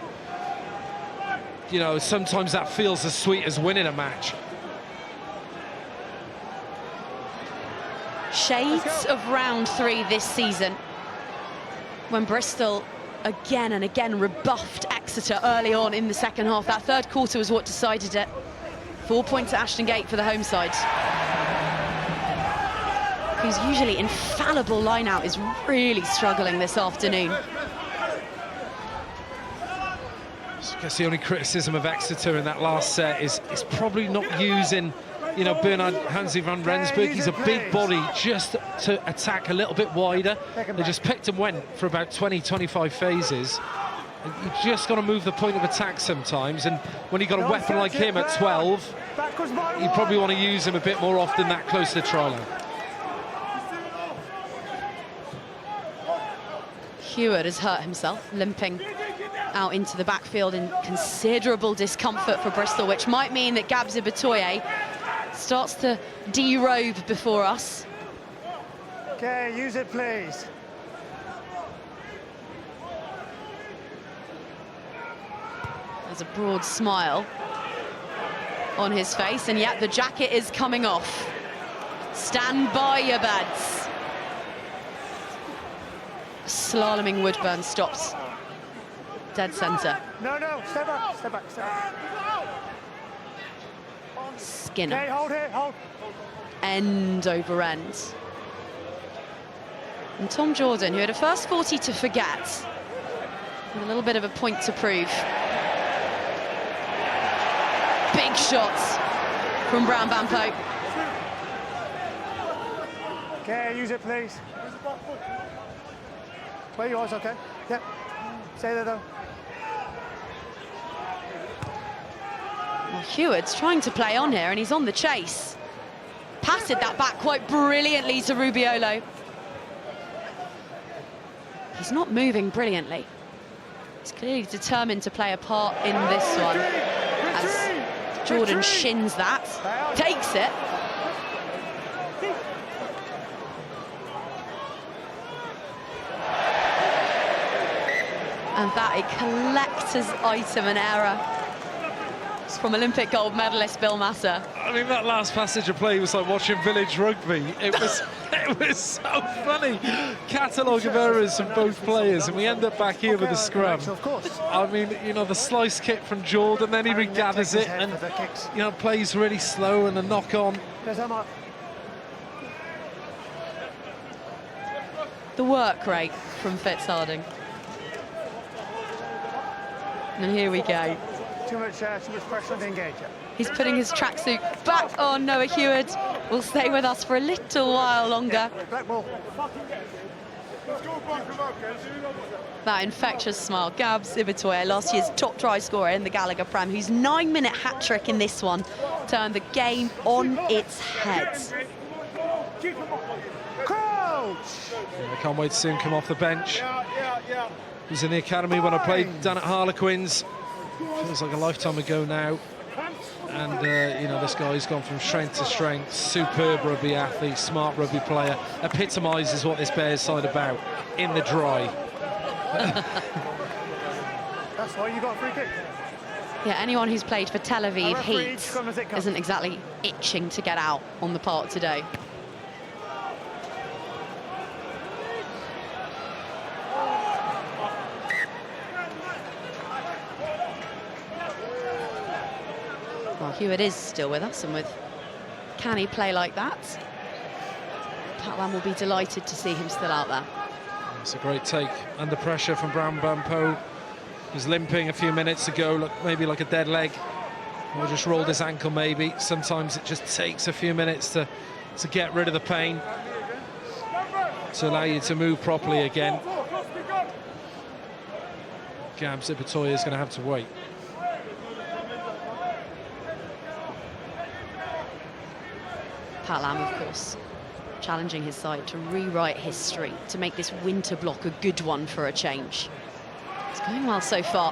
You know, sometimes that feels as sweet as winning a match. Shades of round 3 this season, when Bristol again and again rebuffed Exeter early on in the second half. That third quarter was what decided it. 4 points at Ashton Gate for the home side, whose usually infallible line-out is really struggling this afternoon. I guess the only criticism of Exeter in that last set is probably not using, you know, Bernard Hansi van Rensburg. He's a big body, just to attack a little bit wider. They just picked and went for about 20-25 phases. You just got to move the point of attack sometimes, and when you've got a weapon like him at 12, you probably want to use him a bit more often that close to the try line. Hewitt has hurt himself, limping out into the backfield in considerable discomfort for Bristol, which might mean that Gabs Ibitoye starts to derobe before us. Okay, use it, please. There's a broad smile on his face, and yet the jacket is coming off. Stand by your beds. Slaloming Woodburn stops dead centre. No, step back, step back, step back. Skinner. Okay, hold it, hold. End over end. And Tom Jordan, who had a first 40 to forget, with a little bit of a point to prove. Big shots from Brown Bampo. Okay, use it, please. Where you are, okay? Yep. Stay there, though. Well, Hewitt's trying to play on here, and he's on the chase. Passed that back quite brilliantly to Rubiolo. He's not moving brilliantly. He's clearly determined to play a part in this one. As Jordan shins that, takes it. And that a collector's item, an error. It's from Olympic gold medalist Bill Massa. I mean, that last passage of play was like watching village rugby. It was so funny. Catalogue of errors from both players, and we end up back here with a scrum. I mean, you know, the slice kick from Jordan, then he regathers it and, you know, plays really slow and a knock on. The work rate from Fitzharding. And here we go. Too much pressure on the engager. He's putting his tracksuit back on. Noah Hewitt will stay with us for a little while longer. Black ball. That infectious smile. Gabs Ibitoye, last year's top try scorer in the Gallagher PREM, whose 9-minute hat-trick in this one turned the game on its head. Crouch! I can't wait to see him come off the bench. He was in the academy when I played down at Harlequins. Feels like a lifetime ago now. And, you know, this guy's gone from strength to strength. Superb rugby athlete, smart rugby player. Epitomises what this Bears side about in the dry. That's why you got a free kick. Yeah, anyone who's played for Tel Aviv Heat isn't exactly itching to get out on the park today. Well, Hewitt is still with us, and with can he play like that? Pat Lam will be delighted to see him still out there. It's a great take under pressure from Brown Bampo. He was limping a few minutes ago, maybe like a dead leg, or just rolled his ankle maybe. Sometimes it just takes a few minutes to get rid of the pain, to allow you to move properly again. Gabs Ibitoye is going to have to wait. Pat Lam, of course, challenging his side to rewrite history, to make this winter block a good one for a change. It's going well so far.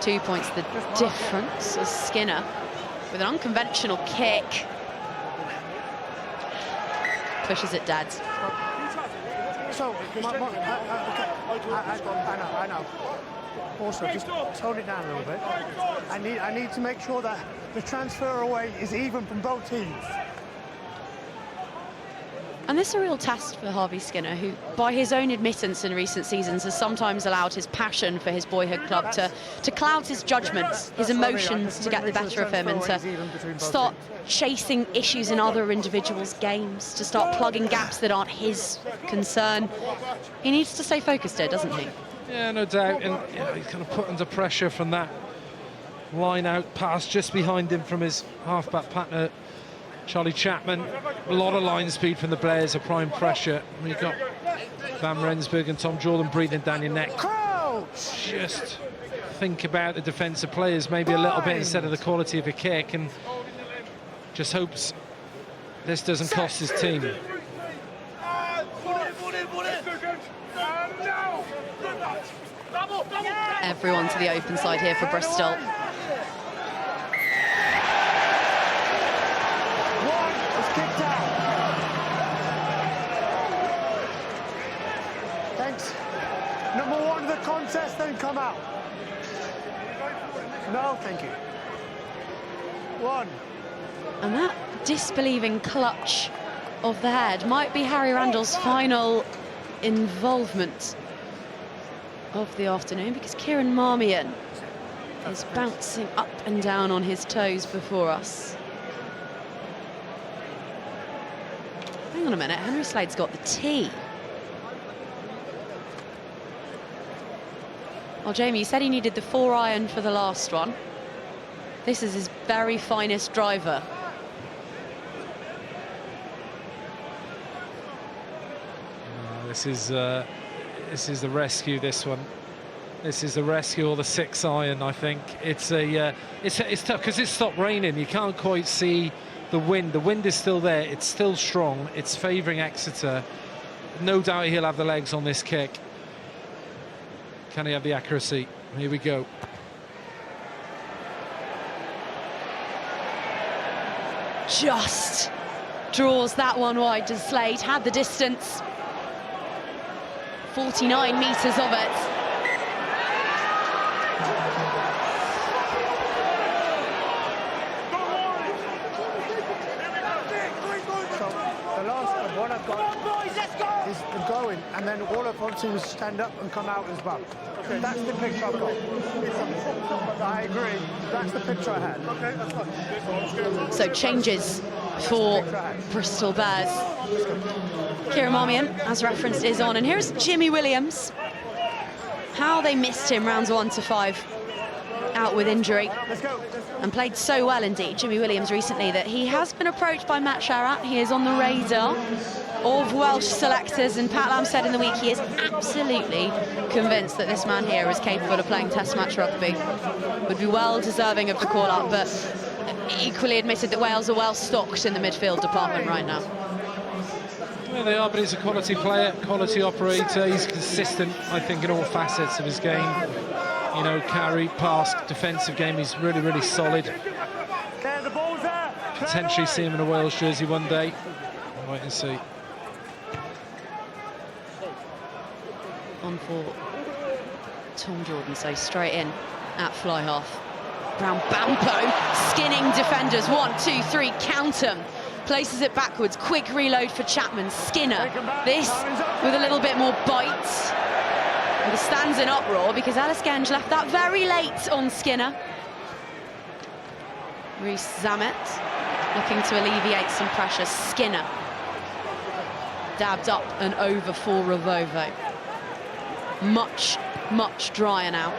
2 points the difference as Skinner, with an unconventional kick, pushes it dead. So, I know. Also, just tone it down a little bit. I need to make sure that the transfer away is even from both teams. And this is a real test for Harvey Skinner, who, by his own admittance in recent seasons, has sometimes allowed his passion for his boyhood club to cloud his judgment, his emotions to get the better of him, and to start chasing issues in other individuals' games, to start plugging gaps that aren't his concern. He needs to stay focused here, doesn't he? Yeah, no doubt, and you know, he's kind of put under pressure from that line out pass just behind him from his halfback partner, Charlie Chapman. A lot of line speed from the Bears, applying pressure. We've got Van Rensburg and Tom Jordan breathing down your neck. Crouch! Just think about the defensive players maybe a little bit instead of the quality of a kick, and just hopes this doesn't cost his team. Everyone to the open side here for Bristol. One is kicked out. Thanks. Number one of the contest, then come out. No, thank you. One. And that disbelieving clutch of the head might be Harry Randall's final involvement of the afternoon, because Kieran Marmion is bouncing up and down on his toes before us. Hang on a minute, Henry Slade's got the tee. Well, Jamie, you said he needed the 4-iron for the last one. This is his very finest driver. This is the rescue. This one. This is the rescue, or the 6-iron. I think it's tough because it's stopped raining. You can't quite see the wind. The wind is still there. It's still strong. It's favouring Exeter. No doubt he'll have the legs on this kick. Can he have the accuracy? Here we go. Just draws that one wide to Slade. Had the distance. 49 metres of it. So the last one I've got is the going, and then all I've got to do is stand up and come out as well. Okay. That's the picture I've got. I agree. That's the picture I had. Okay, that's fine. So changes for Bristol Bears. Kieran Marmion, as referenced, is on. And here's Jimmy Williams. How they missed him rounds 1 to 5, out with injury. And played so well indeed, Jimmy Williams, recently, that he has been approached by Matt Sharratt. He is on the radar of Welsh selectors, and Pat Lam said in the week he is absolutely convinced that this man here is capable of playing Test match rugby. Would be well deserving of the call-up, but equally admitted that Wales are well stocked in the midfield department right now. Yeah, they are, but he's a quality player, quality operator. He's consistent, I think, in all facets of his game. You know, carry, pass, defensive game. He's really, really solid. Potentially see him in a Wales jersey one day. We'll wait and see. On for Tom Jordan, so straight in at fly half. Brown Bampo skinning defenders. 1, 2, 3, count them. Places it backwards. Quick reload for Chapman. Skinner. This with a little bit more bite. And the stands in uproar because Alice Genge left that very late on Skinner. Rhys Zamet looking to alleviate some pressure. Skinner dabbed up and over for Ravovo. Much, much drier now.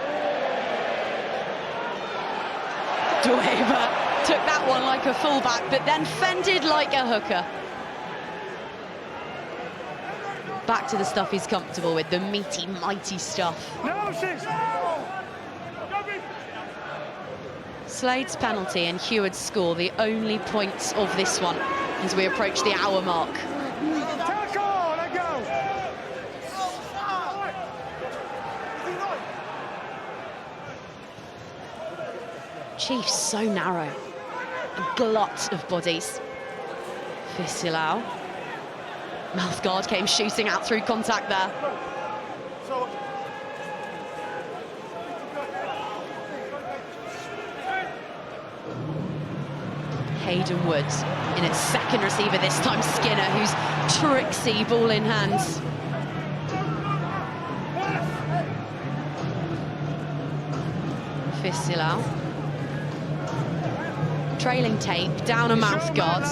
Dweber took that one like a fullback, but then fended like a hooker. Back to the stuff he's comfortable with, the meaty, mighty stuff. Slade's penalty and Heward's score, the only points of this one as we approach the hour mark. Chiefs so narrow, a glut of bodies. Fisilau. Mouthguard came shooting out through contact there. Hayden Woods in its second receiver this time. Skinner, who's tricksy, ball in hands. Fisilau. Trailing tape, down a mouth guard,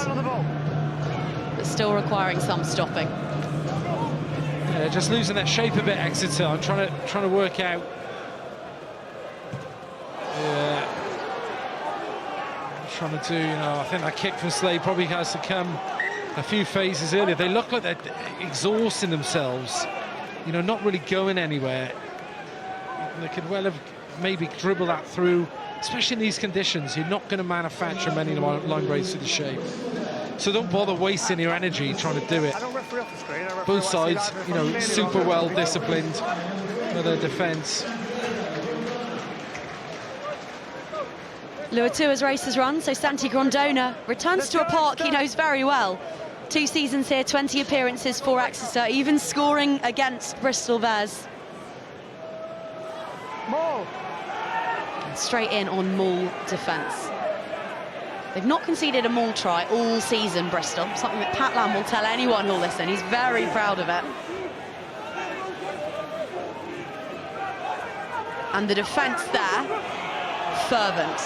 but still requiring some stopping. Yeah, just losing that shape a bit, Exeter. I'm trying to work out. Yeah, I'm trying to do. You know, I think that kick from Slade probably has to come a few phases earlier. They look like they're exhausting themselves you know, not really going anywhere. They could well have maybe dribbled that through, especially in these conditions. You're not going to manufacture many line breaks to the shape. So don't bother wasting your energy trying to do it. Both sides, you know, super well disciplined for their defence. Luatua's race has run, so Santi Grondona returns to a park he knows very well. 2 seasons here, 20 appearances for Exeter, even scoring against Bristol Bears. And straight in on maul defence. They've not conceded a maul try all season, Bristol, something that Pat Lam will tell anyone who'll listen. He's very proud of it. And the defence there, fervent.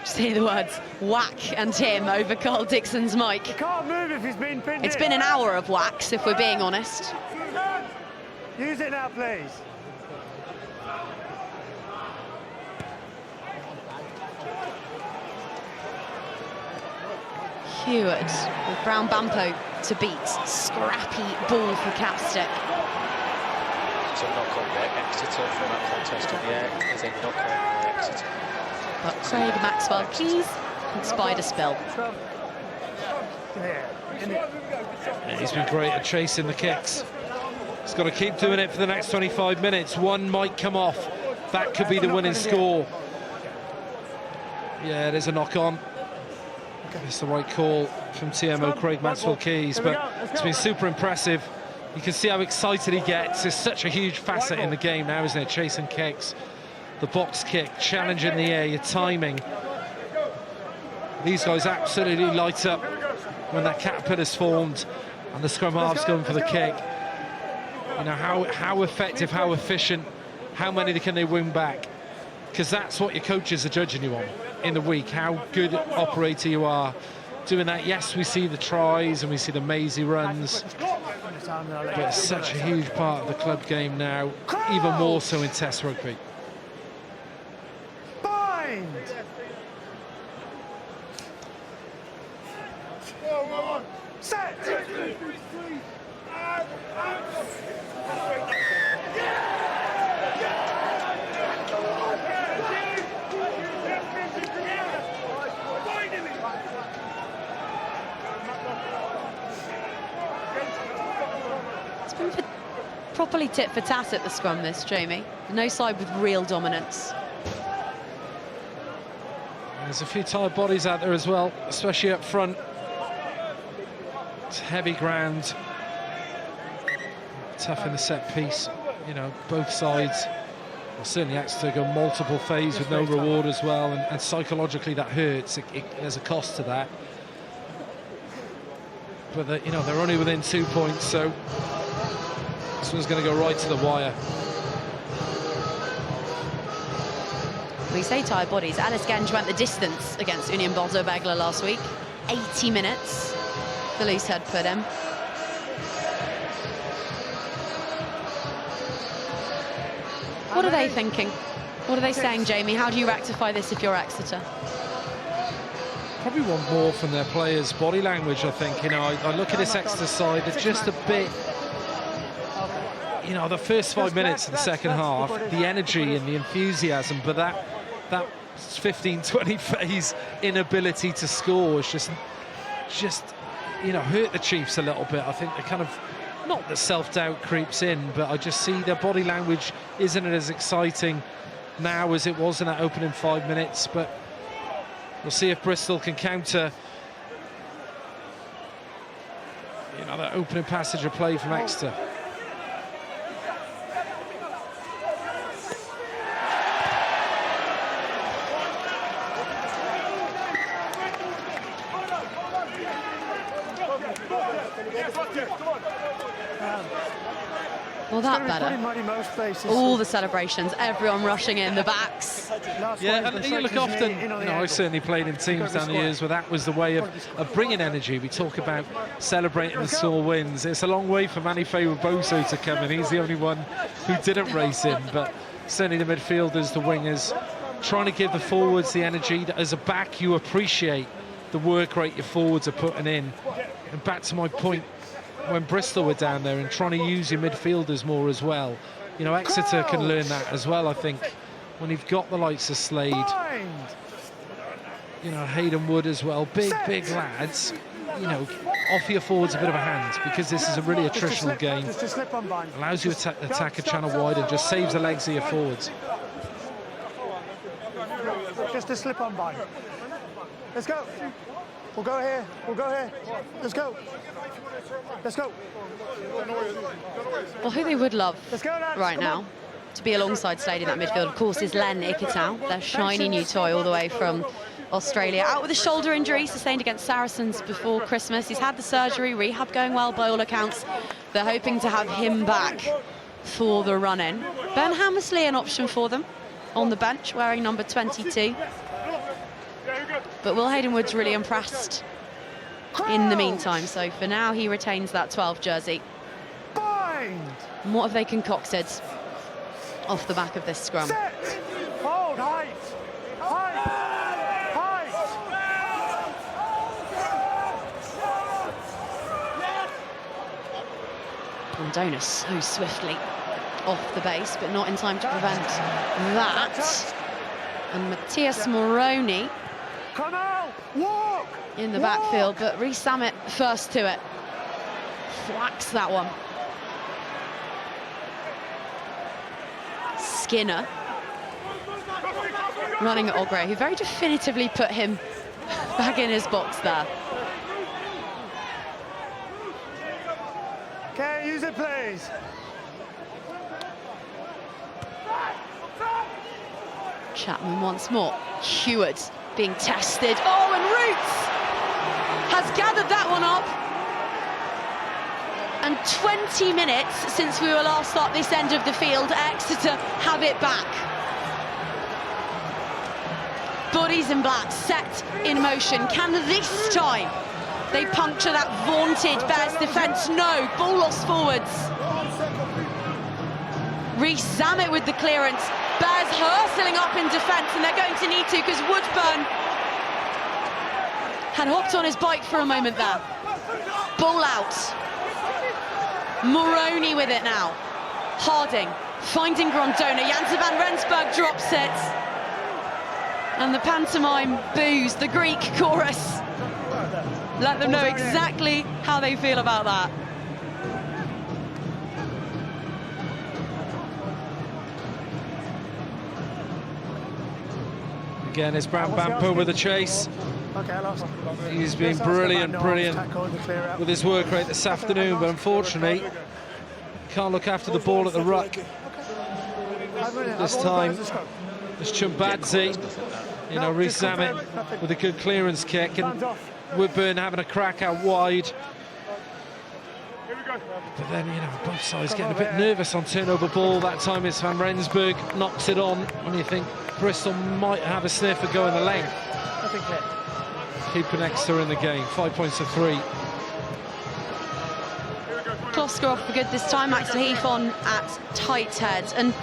Just hear the words whack and him over Carl Dixon's mic. He can't move if he's been pinned. It's been an hour of whacks, if we're being honest. Use it now, please. Hewitt with Brown Bampo to beat. Scrappy ball for Capstick. It's a knock-on there. Exeter from that contest on the air is a knock-on for Exeter. But Craig Maxwell Keys and Spider Spill. Yeah, he's been great at chasing the kicks. He's got to keep doing it for the next 25 minutes. One might come off. That could be the winning score. Yeah, it is a knock-on. It's the right call from TMO Craig Maxwell Keys, but it's been super impressive. You can see how excited he gets. It's such a huge facet in the game now, isn't it? Chasing kicks, the box kick, challenge in the air, your timing. These guys absolutely light up when that caterpillar's formed and the scrum half's going for the kick. You know, how effective, how efficient, how many can they win back? Because that's what your coaches are judging you on in the week, how good operator you are doing that. Yes, we see the tries and we see the mazy runs, but it's such a huge part of the club game now, even more so in Test rugby. Bind! Set! It's been properly tit for tat at the scrum, this, Jamie. No side with real dominance. There's a few tired bodies out there as well, especially up front. It's heavy ground, tough in the set piece. You know, both sides. Well, certainly Exeter go multiple phase with no reward as well, and psychologically that hurts. There's a cost to that. But you know, they're only within 2 points, so this one's going to go right to the wire. We say tired bodies. Alice Genge went the distance against Union Bordeaux-Bègles last week. 80 minutes. The loose head put him. What are they thinking? What are they saying, Jamie? How do you rectify this if you're Exeter? Probably want more from their players' body language, I think. You know, I look at this Exeter side, they're just a bit... You know, the first 5 minutes of the second half, the energy and the enthusiasm, but that 15-20 phase inability to score is just, you know, hurt the Chiefs a little bit. I think they kind of, not that self-doubt creeps in, but I just see their body language isn't as exciting now as it was in that opening 5 minutes, but we'll see if Bristol can counter, you know, that opening passage of play from Exeter. Well, that better. All the celebrations, everyone rushing in, the backs. Yeah, and you look often, you know, I certainly played in teams down the years where that was the way of bringing energy. We talk about celebrating the small wins. It's a long way for Manny Boso to come in. He's the only one who didn't race in, but certainly the midfielders, the wingers, trying to give the forwards the energy that as a back you appreciate the work rate your forwards are putting in. And back to my point, when Bristol were down there and trying to use your midfielders more as well. You know, Exeter can learn that as well, I think, when you've got the likes of Slade, you know, Hayden Wood as well, big lads, you know, offer your forwards a bit of a hand, because this is a really attritional game. Allows you to attack a channel wide and just saves the legs of your forwards. Just a slip on bind. Let's go. We'll go here. We'll go here. Let's go. Let's go. Well, who they would love Lads, right now to be alongside Slade in that midfield, of course, is Len Ikitau, their shiny new toy all the way from Australia. Out with a shoulder injury sustained against Saracens before Christmas. He's had the surgery, rehab going well by all accounts. They're hoping to have him back for the run-in. Ben Hammersley an option for them on the bench, wearing number 22. But Will Hayden Wood's really impressed in the meantime, so for now he retains that 12 jersey. And what have they concocted off the back of this scrum? Set. Hold, height. Andona so swiftly off the base, but not in time to prevent that. And Matthias Moroni in the backfield, but Reece Samet first to it. Thwacks that one. Skinner running at Ogre, who very definitively put him back in his box there. Okay, use it, please. Chapman once more. Heward being tested. Oh, and Roots has gathered that one up. And 20 minutes since we were last at this end of the field, Exeter have it back. Bodies in black, set in motion. Can this time they puncture that vaunted Bears defence? No, ball lost forwards. Reece Samet with the clearance. Bears hurtling up in defence, and they're going to need to, because Woodburn had hopped on his bike for a moment there. Ball out. Moroni with it now. Harding finding Grondona. Janse van Rensburg drops it. And the pantomime boos, the Greek chorus. Let them know exactly how they feel about that. Again, it's Brown Bamper with the chase. He's been brilliant with his work rate this afternoon, but unfortunately can't look after the ball at the ruck. This time it's Chumbadze, you know, Reece Samet with a good clearance kick, and Woodburn having a crack out wide. But then, you know, both sides getting a bit nervous on turnover ball. That time it's Van Rensburg knocks it on, when you think Bristol might have a sniff of going the length. Keeping Exeter in the game, 5 points of 3. Kloska off for good this time. Axel Heath on at tight head. And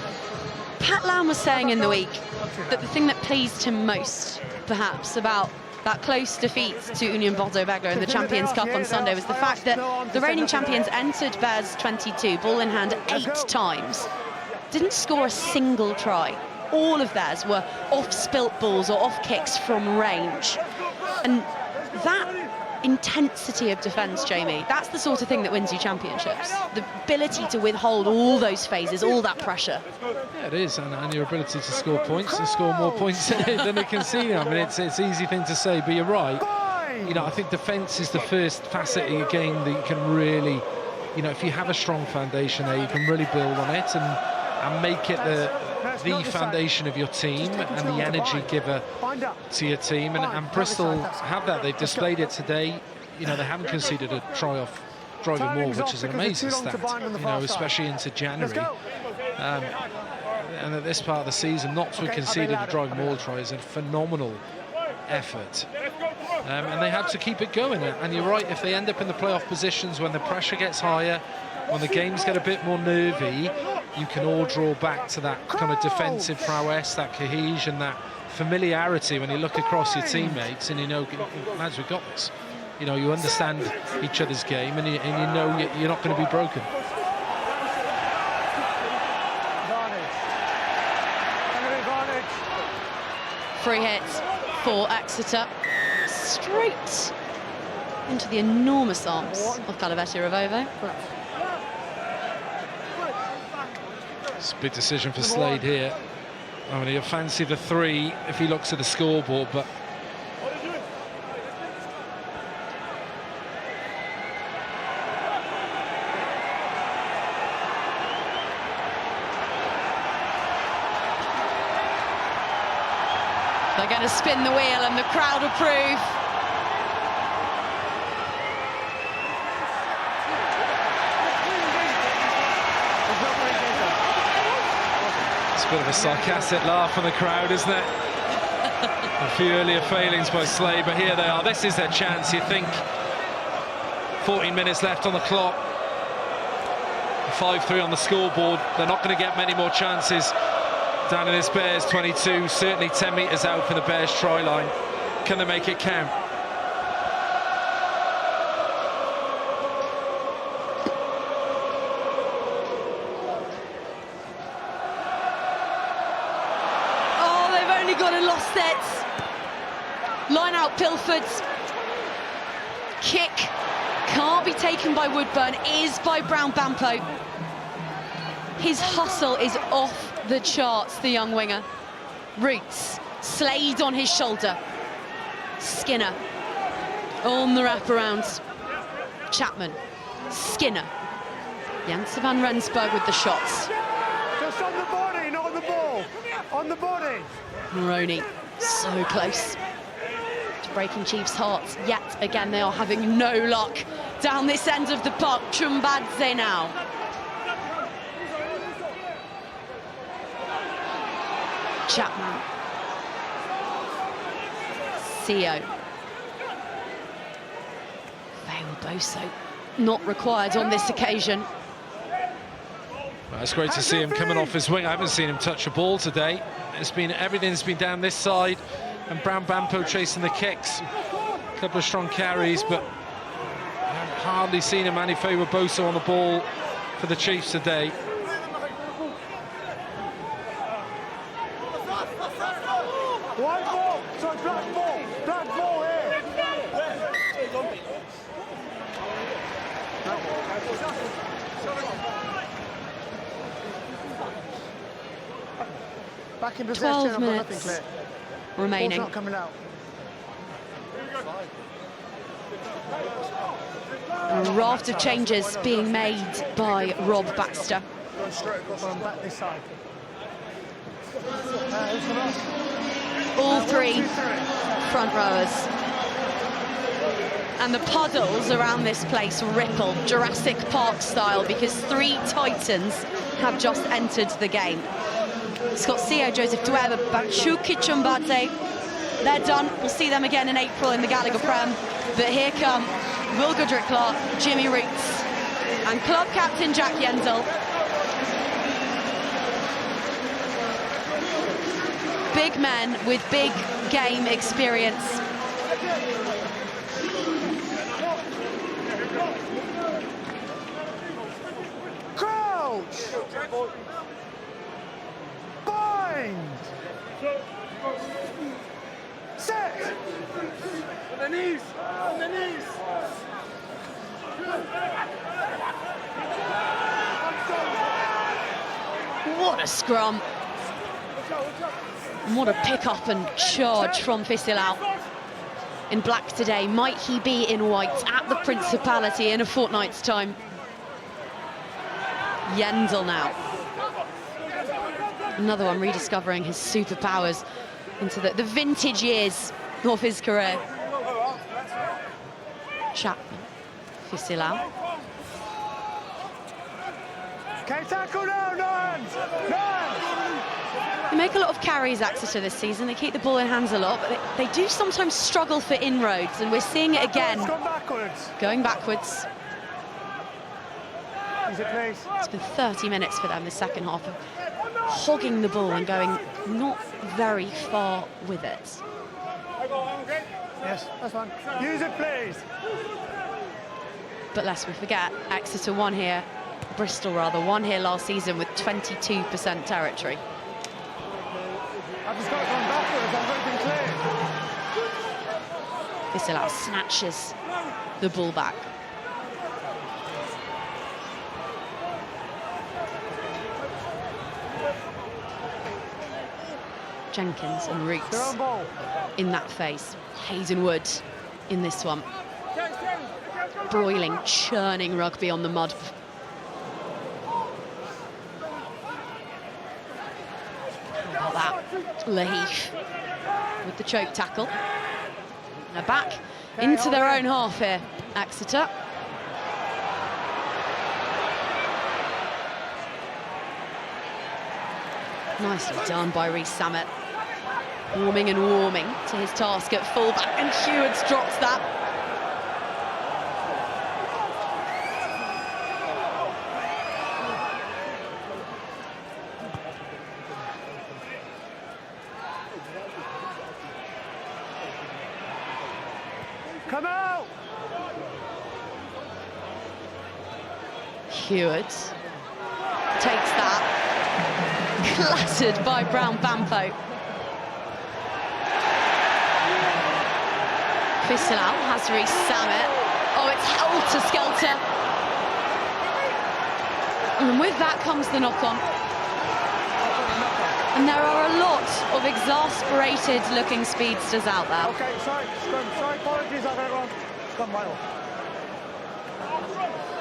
Pat Lamb was saying in the week that the thing that pleased him most, perhaps, about that close defeat to Union Bordeaux-Bègles in the Champions Cup on Sunday was the fact that the reigning champions entered Bears 22, ball in hand 8 times, didn't score a single try. All of theirs were off spilt balls or off kicks from range. And that intensity of defence, Jamie, that's the sort of thing that wins you championships. The ability to withhold all those phases, all that pressure. Yeah, it is, and your ability to score points, to score more points than they concede. I mean, it's an easy thing to say, but you're right. You know, I think defence is the first facet of your game that you can really, you know, if you have a strong foundation there, you can really build on it and make it the foundation of your team and the energy giver to your team, and Bristol have that. They've displayed it today. You know, they haven't conceded a try off driving maul, which is an amazing stat, you know, especially into January. And at this part of the season, not to have conceded a driving maul try is a phenomenal effort. And they had to keep it going, and you're right, if they end up in the playoff positions when the pressure gets higher, when the games get a bit more nervy, you can all draw back to that kind of defensive prowess, that cohesion, that familiarity when you look across your teammates and you know, lads, we've got this. You know, you understand each other's game, and you know you're not going to be broken. Free hit for Exeter, straight into the enormous arms of Gallagher PREM. It's a big decision for Slade here. I mean, he'll fancy the 3 if he looks at the scoreboard, but they're going to spin the wheel and the crowd approve. it's a bit of a sarcastic laugh from the crowd, isn't it? A few earlier failings by Slade, but here they are. This is their chance, you think. 14 minutes left on the clock. 5-3 on the scoreboard. They're not going to get many more chances down in this Bears 22, certainly 10 metres out from the Bears try line. Can they make it count? Oh, they've only got a lost set. Line out Pilford's. Kick can't be taken by Woodburn, is by Brown Bampo. His hustle is off the charts, the young winger. Roots, Slade on his shoulder. Skinner on the wraparound. Chapman, Skinner. Janssen van Rensburg with the shots. Just on the body, not on the ball. On the body. Maroney, so close to breaking Chiefs' hearts. Yet again, they are having no luck down this end of the park. Chumbadze now. Chapman. Sio. Vale Boso. Not required on this occasion. Well, it's great to see him coming off his wing. I haven't seen him touch a ball today. Everything's been down this side, and Brown Bampo chasing the kicks. A couple of strong carries, but I've hardly seen a man in favour of Boso on the ball for the Chiefs today. White ball, so black ball here. Back in possession, 12 I've got nothing minutes clear. remaining. Ball's not coming out. A raft of changes being made by Rob Baxter. Going back this side. All 3 front rowers. And the puddles around this place ripple, Jurassic Park style, because 3 Titans have just entered the game. Scott Sio, Joseph Dwyer, Bachuki Chumbadze. They're done. We'll see them again in April in the Gallagher PREM. But here come Will Goodrick-Clark, Jimmy Roots, and club captain Jack Yendel. Big men with big game experience. Crouch! Bind! Set! On the knees! On the knees! What a scrum. And what a pick up and charge from Fisilau. In black today, might he be in white at the Principality in a fortnight's time? Yendel now. Another one rediscovering his superpowers into the vintage years of his career. Chapman, Fisilau. Okay, tackle now, Nance! They make a lot of carries, Exeter, this season. They keep the ball in hands a lot, but they do sometimes struggle for inroads, and we're seeing it again. It's gone backwards. Going backwards. Is it, please? It's been 30 minutes for them, the second half. hogging the ball and going not very far with it. Yes, that's fine. Use it, please. But lest we forget, Exeter won here, Bristol rather, won here last season with 22% territory. I've just got to come backwards, I've got to be clear. Vissela snatches the ball back. Jenkins and Roots in that phase. Haydenwood in this one. Broiling, churning rugby on the mud. How about that? Laheath with the choke tackle. They're back into their own half here, Exeter. Nicely done by Rees-Zammit. Warming and warming to his task at fullback, and Hewards drops that. Come out! Hewards takes that. Clattered by Brown Bamfo. Vissela has Rees-Zammit. Oh, it's helter-skelter. And with that comes the knock-on. And there are a lot of exasperated looking speedsters out there. Okay, sorry, apologies, everyone. Come on,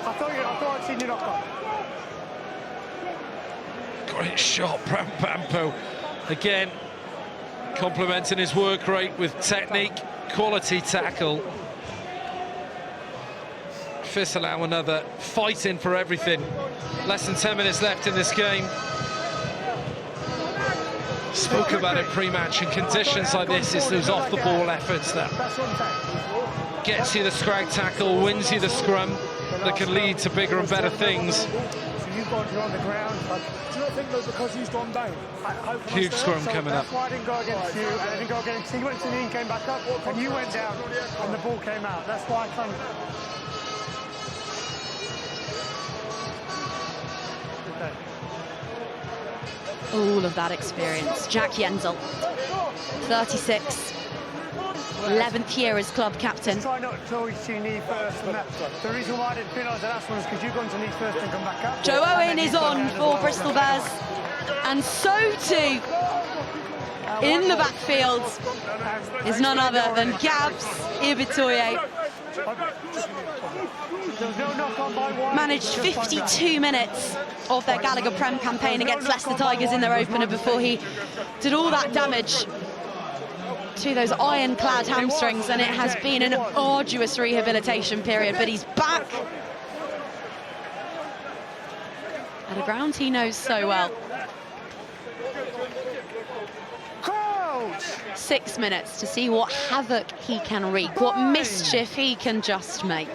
I thought I'd seen you knock on. Great shot, Brown Bamfo. Again, complimenting his work rate with technique, quality tackle. Vissela another, fighting for everything. Less than 10 minutes left in this game. Spoke about it pre-match, in conditions like this, it's those off-the-ball efforts that gets you the scrag tackle, wins you the scrum, that can lead to bigger and better things. You're on the ground. But do you not think that because he's gone down? Huge scrum coming up. That's why I didn't go against you, and I didn't go against you. He went to the knee and came back up, and you went down, and the ball came out. That's why I kind of... All of that experience. Jack Yenzel, 36, 11th year as club captain. Try not to always your knee first, and the reason why I didn't realise the last one is because you've gone to knee first and come back up. Joe Owen is on for Bristol Bears, and so too in the backfield is none other than Gabs Ibitoye. Managed 52 minutes of their Gallagher PREM campaign against Leicester Tigers in their opener before he did all that damage to those ironclad hamstrings, and it has been an arduous rehabilitation period, but he's back at a ground he knows so well. 6 minutes to see what havoc he can wreak, what mischief he can just make.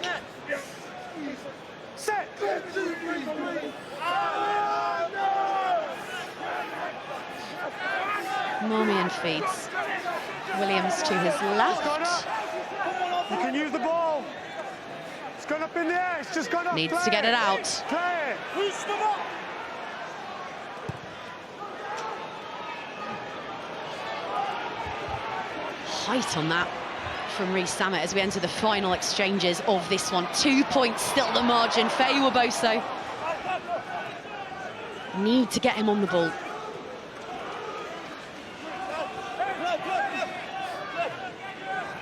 Marmion feeds. Williams to his left. You can use the ball. It's gone up in the air. It's just gone up. Needs to get it out. Play it. Height on that from Rees-Zammit as we enter the final exchanges of this one. 2 points still the margin. Faye Waboso. Need to get him on the ball.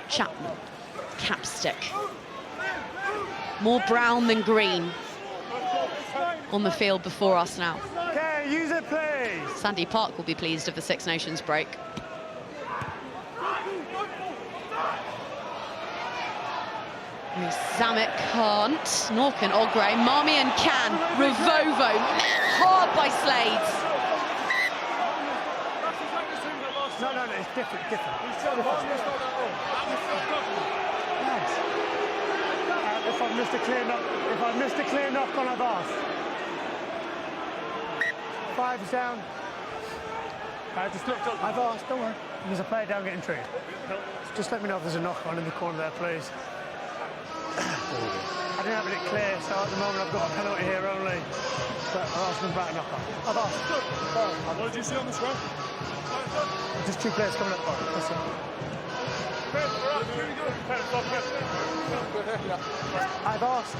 Chapman, Capstick. More brown than green on the field before us now. Okay, use it, please. Sandy Park will be pleased of the Six Nations break. Rees-Zammit can't. Norcan, Ogre, Marmion can. Revovo, hard by Slades. No, it's different. If I missed a clear knock on, I've asked. 5's down. Just look, I've asked, don't worry. There's a player down getting treated. Just let me know if there's a knock on in the corner there, please. I didn't have it clear, so at the moment I've got a penalty here only. But I've asked them about a knock on. I've asked. What did you see on the scrum? Just 2 players coming up. That's it. I've asked.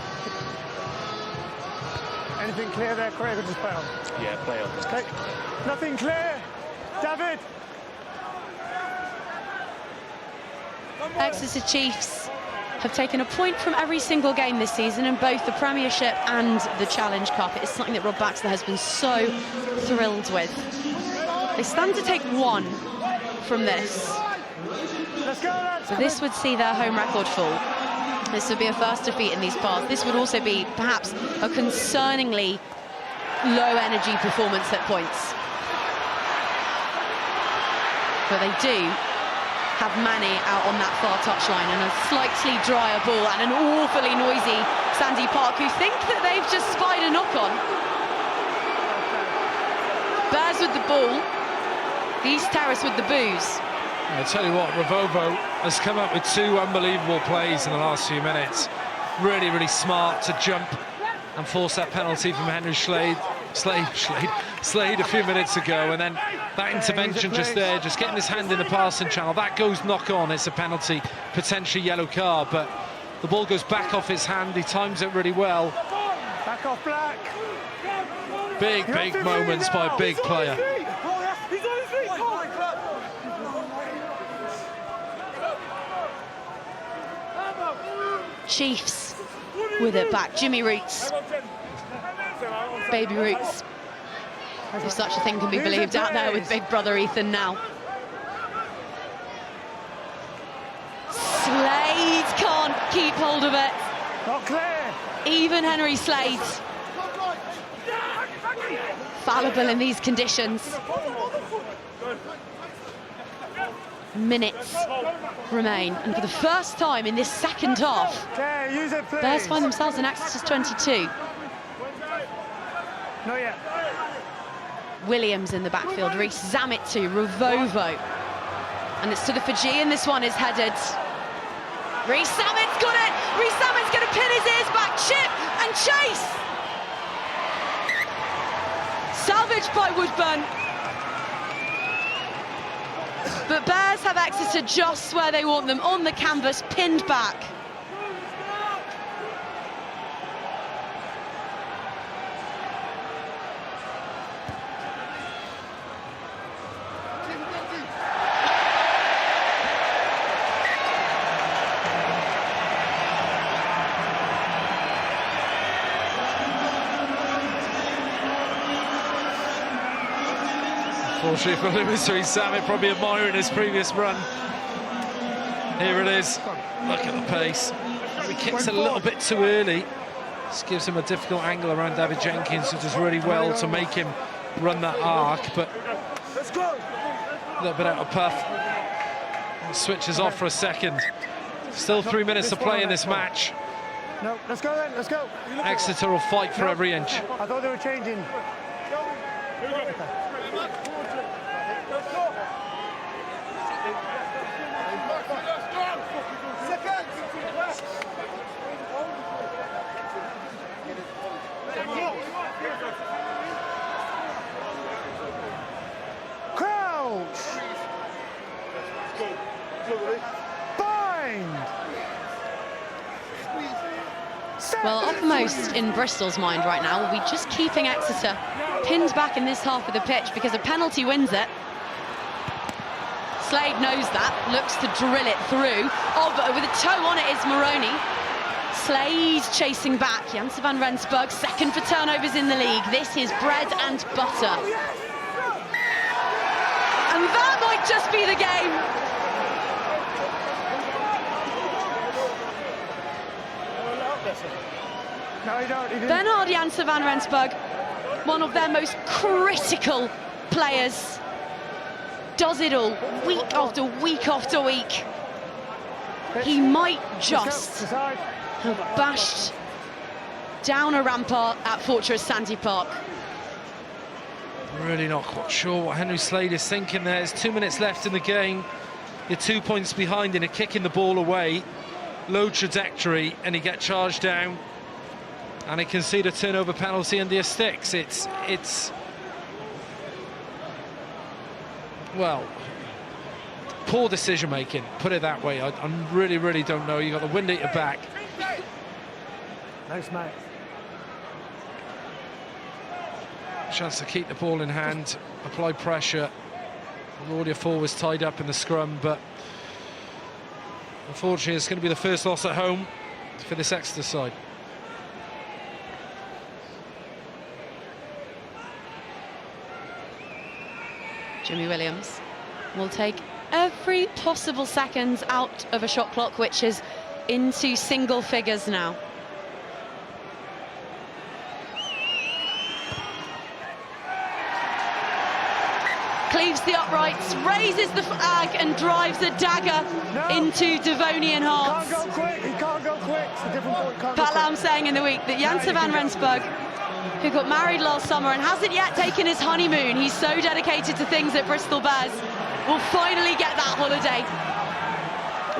Anything clear there, Craig, or just play on? Yeah, play on. Okay. Nothing clear. David. Exeter Chiefs have taken a point from every single game this season in both the Premiership and the Challenge Cup. It is something that Rob Baxter has been so thrilled with. They stand to take 1 from this. Let's go, lads. So this would see their home record fall. This would be a first defeat in these parts. This would also be perhaps a concerningly low energy performance at points. But they do have Manny out on that far touchline and a slightly drier ball and an awfully noisy Sandy Park, who think that they've just spied a knock-on. Bears with the ball, East Terrace with the boos. I tell you what, Ravovo has come up with 2 unbelievable plays in the last few minutes. Really, really smart to jump and force that penalty from Henry Slade a few minutes ago, and then that intervention just there, just getting his hand in the passing channel. That goes knock on, it's a penalty, potentially yellow card, but the ball goes back off his hand, he times it really well. Back off, Black. Big moments by a big player. Chiefs with it back. Jimmy Roots. Baby Roots. If such a thing can be believed, out there with big brother Ethan now. Slade can't keep hold of it. Not clear. Even Henry Slade. Fallible in these conditions. Minutes remain, and for the first time in this second half, Use it, please. Bears find themselves in Exeter's 22. Not yet. Williams in the backfield, Reece Zammit to Ravovo, and it's to the Fijian. This one is headed. Reece Zammit's got it. Reece Zammit's going to pin his ears back, chip and chase. Salvaged by Woodburn. But Bears have Exeter just where they want them, on the canvas, pinned back. Unfortunately for Lewis, Reece Zammit probably admiring his previous run. Here it is. Look at the pace. He kicks a little bit too early. This gives him a difficult angle around David Jenkins, who does really well to make him run that arc, but a little bit out of puff. And switches off for a second. Still 3 minutes to play in this match. No, let's go then, let's go. Exeter will fight for every inch. I thought they were changing. Crouch. Bind. Well, uppermost in Bristol's mind right now will be just keeping Exeter pinned back in this half of the pitch, because a penalty wins it. Slade knows that, looks to drill it through. Oh, but with a toe on it is Moroney. Slade chasing back. Janssen van Rensburg, second for turnovers in the league. This is bread and butter. And that might just be the game. No, you don't. Bernard Janssen van Rensburg, one of their most critical players, does it all week after week after week. He might just have bashed down a rampart at Fortress Sandy Park. Really not quite sure what Henry Slade is thinking there. There's 2 minutes left in the game. You're 2 points behind and you're kicking the ball away. Low trajectory, and you get charged down. And he concede a turnover penalty under your sticks. It's well, poor decision making, put it that way. I really don't know. You got the wind at your back. Thanks, mate. Chance to keep the ball in hand, apply pressure. All your forwards tied up in the scrum, but unfortunately it's going to be the first loss at home for this Exeter side. Jimmy Williams will take every possible second out of a shot clock, which is into single figures now. Cleaves the uprights, raises the flag and drives a dagger into Devonian hearts. He can't go quick, he can't go quick. It's a different point. Can't Pat go Lam quick. saying in the week that Janse van Rensburg, who got married last summer and hasn't yet taken his honeymoon, he's so dedicated to things at Bristol Bears, will finally get that holiday.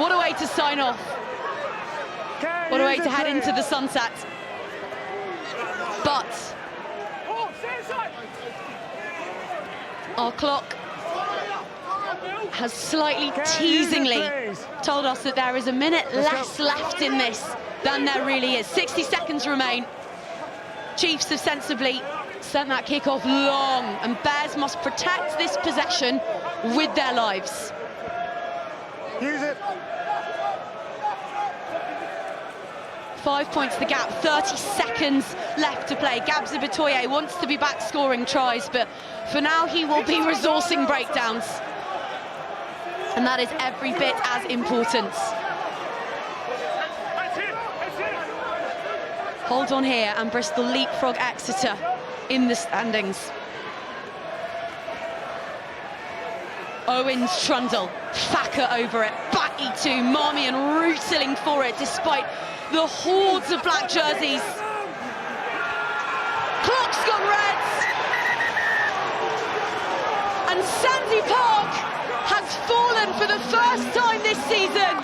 What a way to sign off. What a way to head into the sunset. But our clock has slightly teasingly told us that there is a minute less left in this than there really is. 60 seconds remain. Chiefs have sensibly sent that kick-off long, and Bears must protect this possession with their lives. Use it. 5 points the gap, 30 seconds left to play. Gabs Ibitoye wants to be back scoring tries, but for now he will be resourcing breakdowns. And that is every bit as important. Hold on here, and Bristol leapfrog Exeter in the standings. Owens Trundle, Thacker over it, Batty to Marmion rootling for it despite the hordes of black jerseys. Clock's gone red, and Sandy Park has fallen for the first time this season.